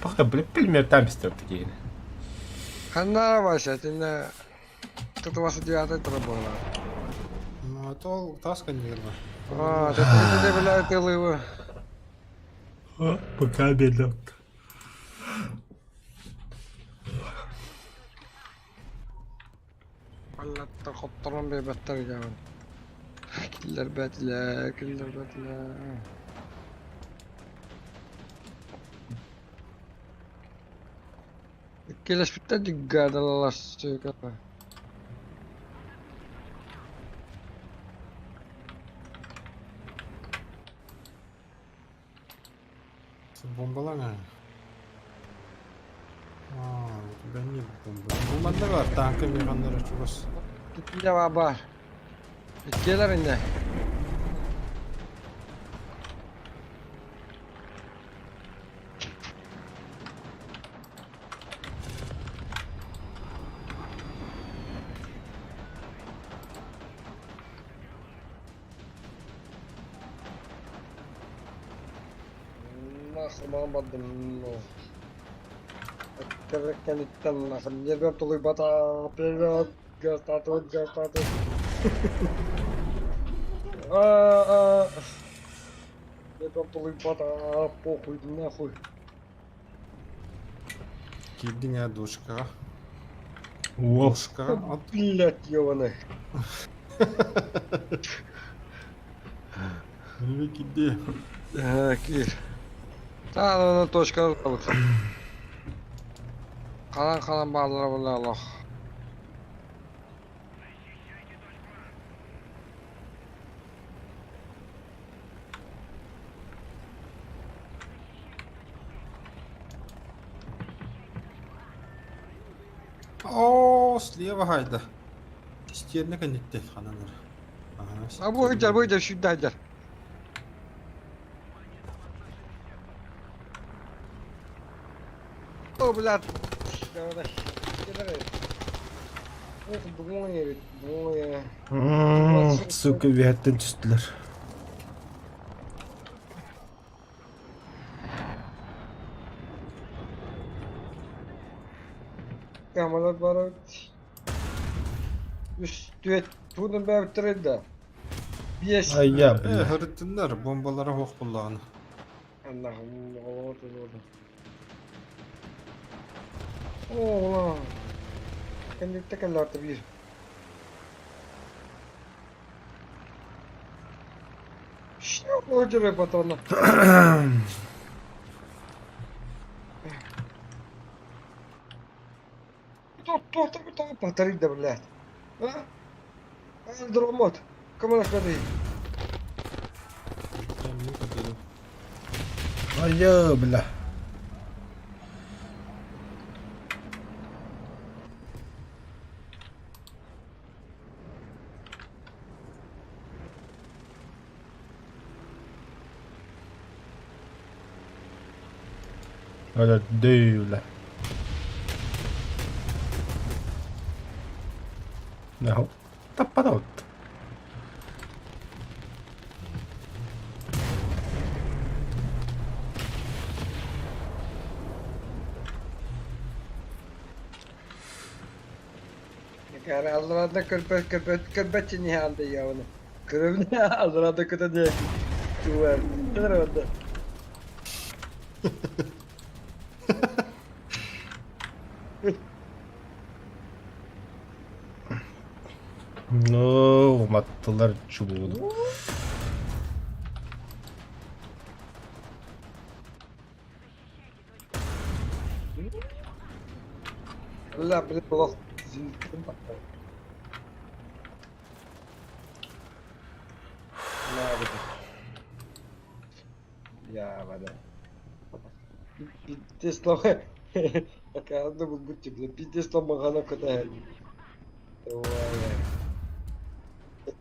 Пока, бля, пример такие. Хана Вася, ты на... Тут 29-й трубала. Ну, это таска, наверное. А, ты, блядь, ты лыва. Пока обедал. Allah'ta koptaran bir better ya. Killer betler. Killer bitti juga adalah suka. Бомбалана. У тебя нет бомбы. Бомбanda var. Tankı meyhanları çubası. Git bir de var. Bitkiler indi. Нахуй мамадым. Открывай нахуй. Не берем тулы бата. Вперед. Газ татут, газ татут. Не берем тулы бата. Похуй, нахуй. Girdin ya duşka. Оп. Duşka. At. Блять, ёбаный. Eve gidiyor. Gir. Tamam, точка alıp. Kalan bağlara vallahi Allah. О, слева гайда. Стены коннектит хананыр. Ha bu gider şu gider. O блядь. Давай. Gider. Of bu yeri. Bu yeri. Сука, вияттен түстілер. Kamalat var. Üstüne bunu ben bitirdim. Bir Ай, я, бля. Hırıttınlar bombalara hoş kulağını. Allah'ım orada. Oo. Kendi tekerlerde bir. Что хочешь, патона? Кто повторить, да, блядь? А? Дромот. Кому на ходы? Ай, я, бля. Öyle değil. Ne o? Tappada oldu. Cara, Allah'ın da kırbet nihalde ya onu. Kırıp ne Allah'ın da kıta ne? Tuvar. Ne orada? No, mattılar çubuğunu. Allah bilir Allah. Ziltim bak. Ne yapacak? Ya bana. Bir Tesla. Akanda bu bütçe bile. Bir Tesla magana kadar. Vay.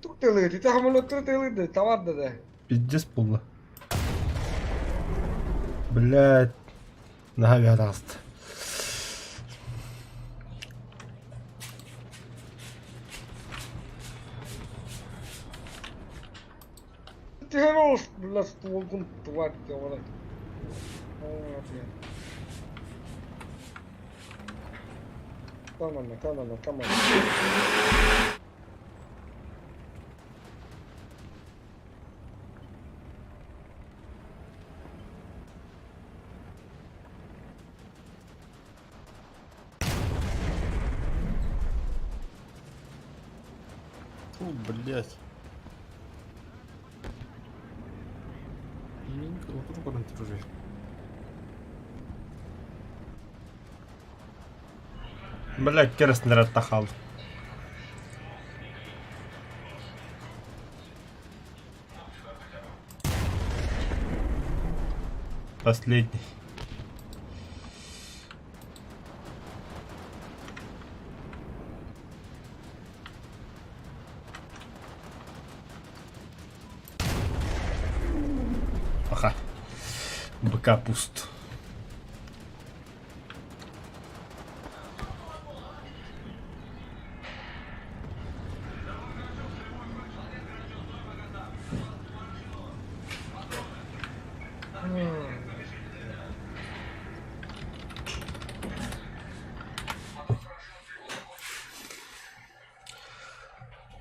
Тут ты там оно тут ты товар да. Пиздец пулла. Блядь. Нахуй раст. Ты хорош, блядь, стволком тварь говорит. Come on. Фу, блядь. Otur kadın duruyor. Блядь, керосин растахал. Последний. Ага. БК пуст.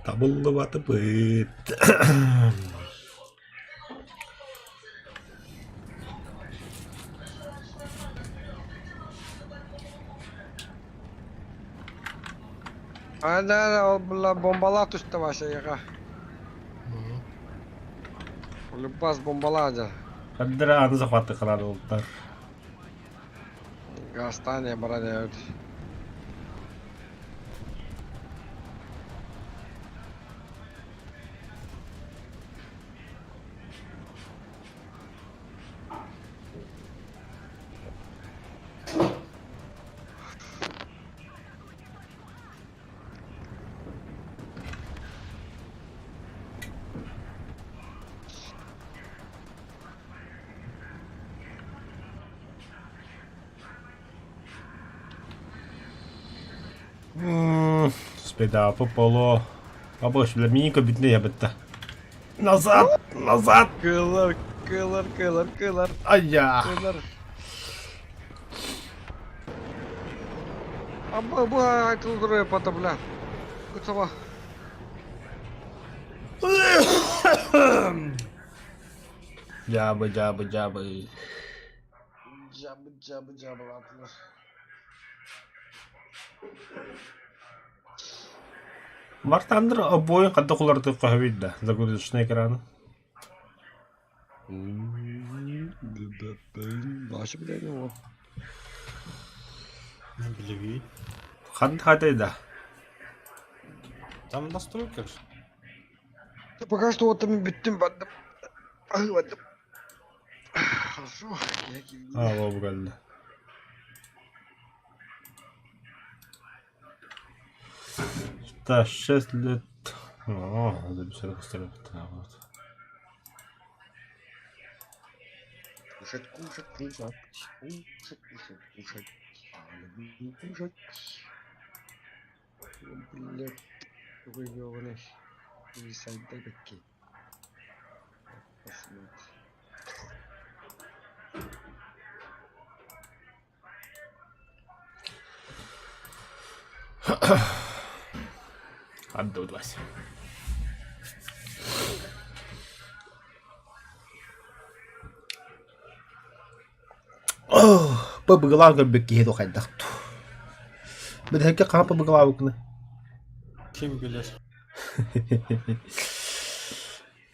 Табуллываты быт. Aina olla bombalatusta vai se joka? Oli pas bombalada. Хаддера аны захваты кылады улуттар. Гастане барады. Спида по полу. Абош, бля, миника битнее бітті. Назад! Назад! Kılır. Ай-я! Kılır. Ama bu hayatı duruyor pata bля. Kutsama. Джабы. Cabı atılır. Мартандыр обоин кадда куларды кахабидда. Загрузочный экран. Başı bile ne o? Не білеги. Хатайда. Там настройка ж. Пока что вот там bittim ben de. Almadım. Хорошо. Я кивню. А, во geldi. Да, 6 лет. О, записали поставили. Вот. Кушать. А, люблю кушать. Блядь. Какой ёбаный. Висать дай какие. Посмотрим. Отдулась. Побыгылауга беккеду хайдакту. Бедхеке кана побыгылаукны. Kim bilir.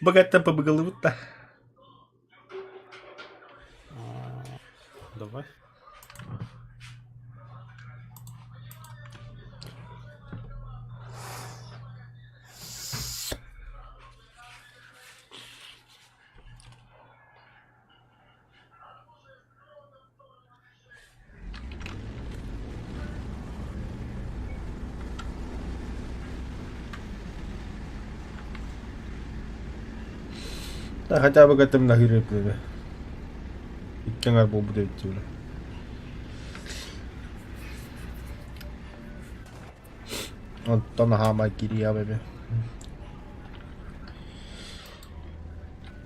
Богатта побыгылыбытта. Давай. Да, хотя бы к этому нахеры. Иккен арбол будет идти. Вот то нагама кирия бебе.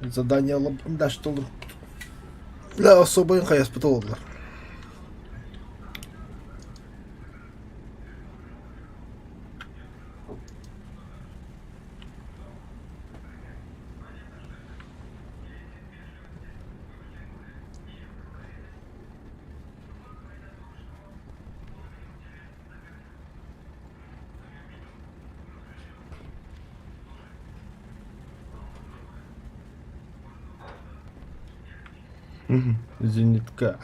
Задание лабанда что ли? Да, особо инха я испытал. Зенитка.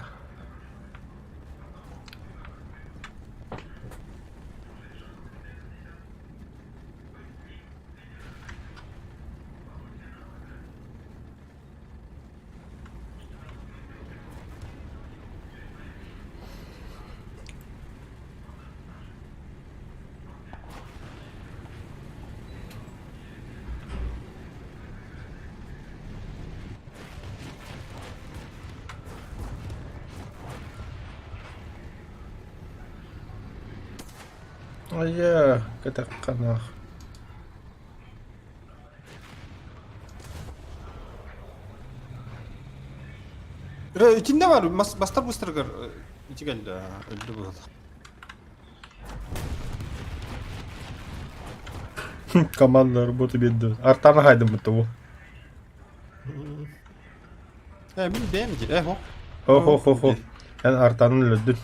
Ая, это канах. İçinde var. Bastır bastır. İçi geldi. Öldü bu. Командная работа беды. Артана хайдым буту. Min beğenmeyecek. Ho. Ho ho ho. Ben Artan'ın öldüm.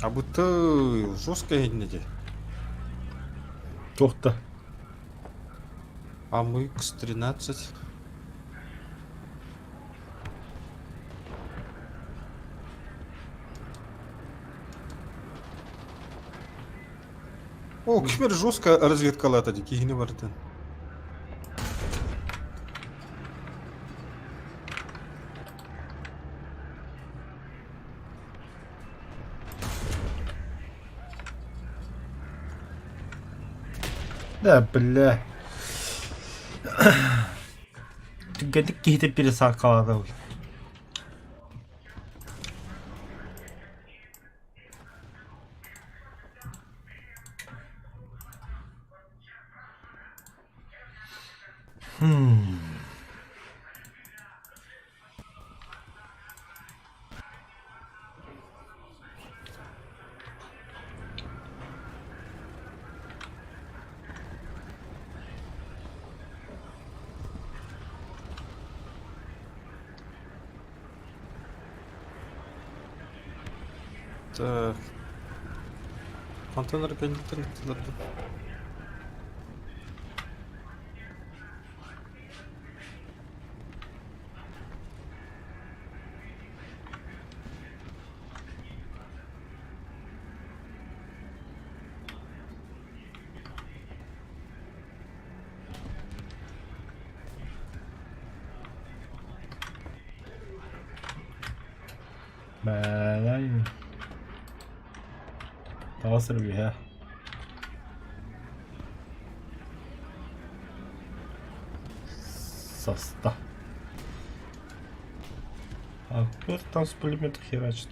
А будто жесткая не. Тохта. А мы X13. О, кішмер жестко разведкалады кейіні барды. Да, бля. Ты какие-то пересакал. Так. Контейнер кондитер. Блин. تواصل بها. Соста. А кто там с пулемета херачит?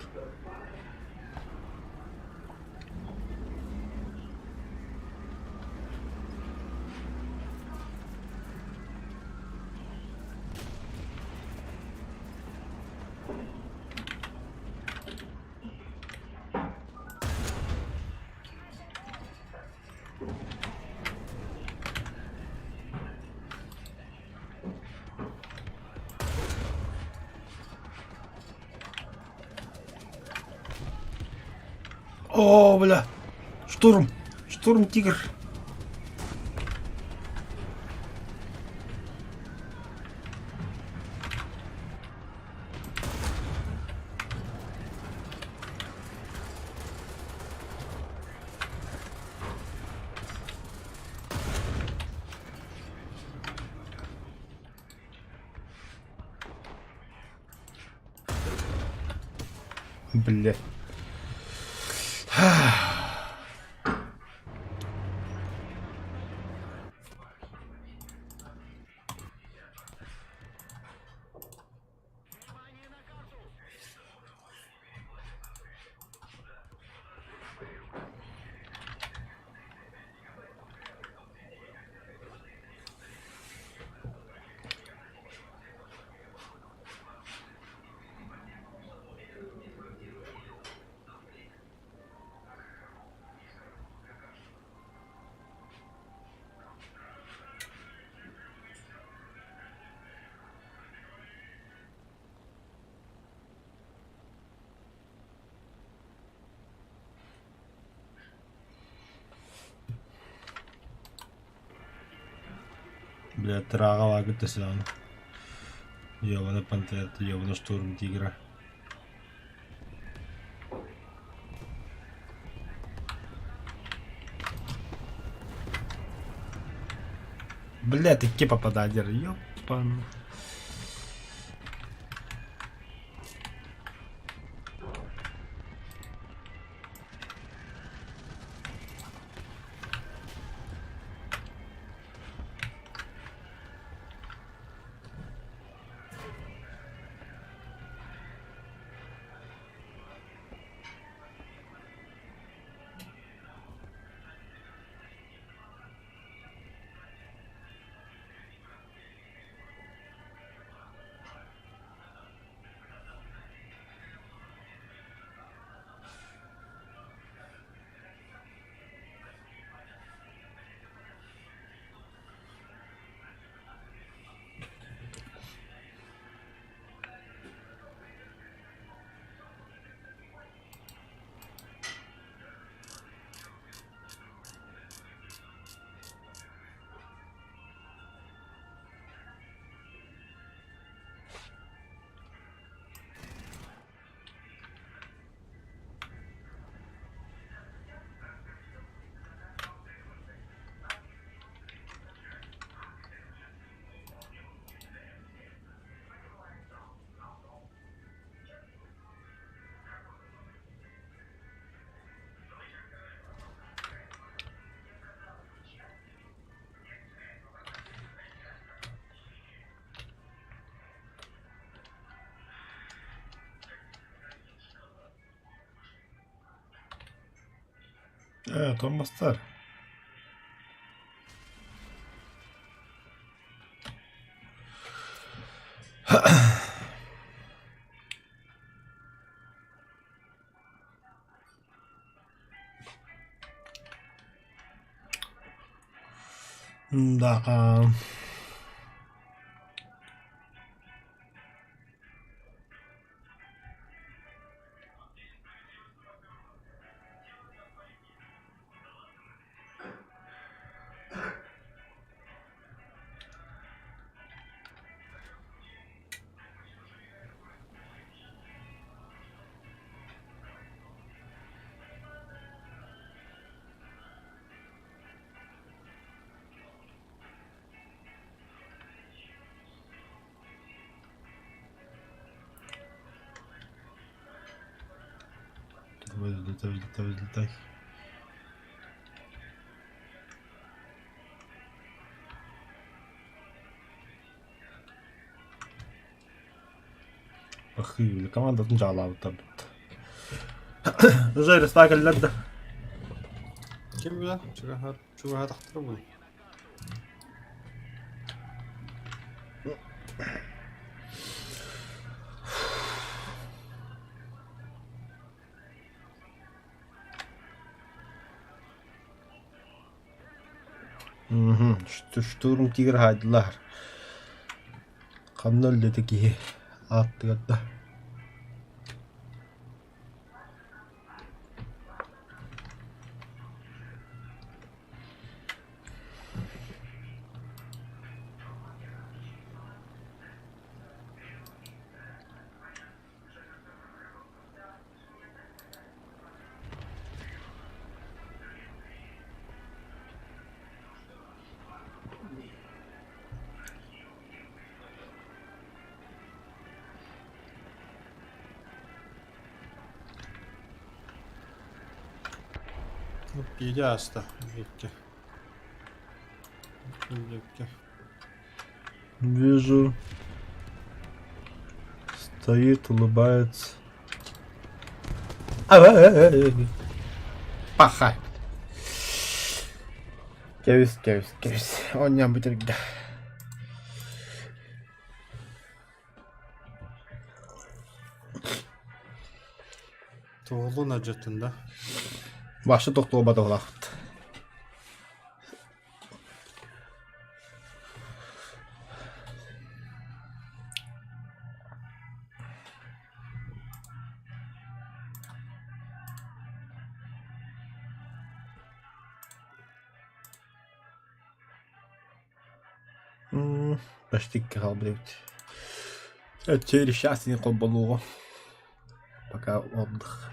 О, бля. Штурм. Штурм, тигр. Бля. Бля, трага лагает сам. Ёбаный пантер, ёбаный штурм тигра. Бля, таки попададер, ёпан. Evet, olmazlar. Да. Взлетай. أخي كمان ده تنجح على التابلت. زي رستاك اللدة. كيف بلا شو هذا احترمه. Штурм тигр хайдылар. Камнал дэдики ааттыгатта. Пидяста. Видите. Вижу. Стоит, улыбается. Пахай. Кевис. Он не будет где. Тоғлу нәжетінде. Başı doktoba doğlaktı. Почти kalbimdi. Через час не колбалово. Пока отдых.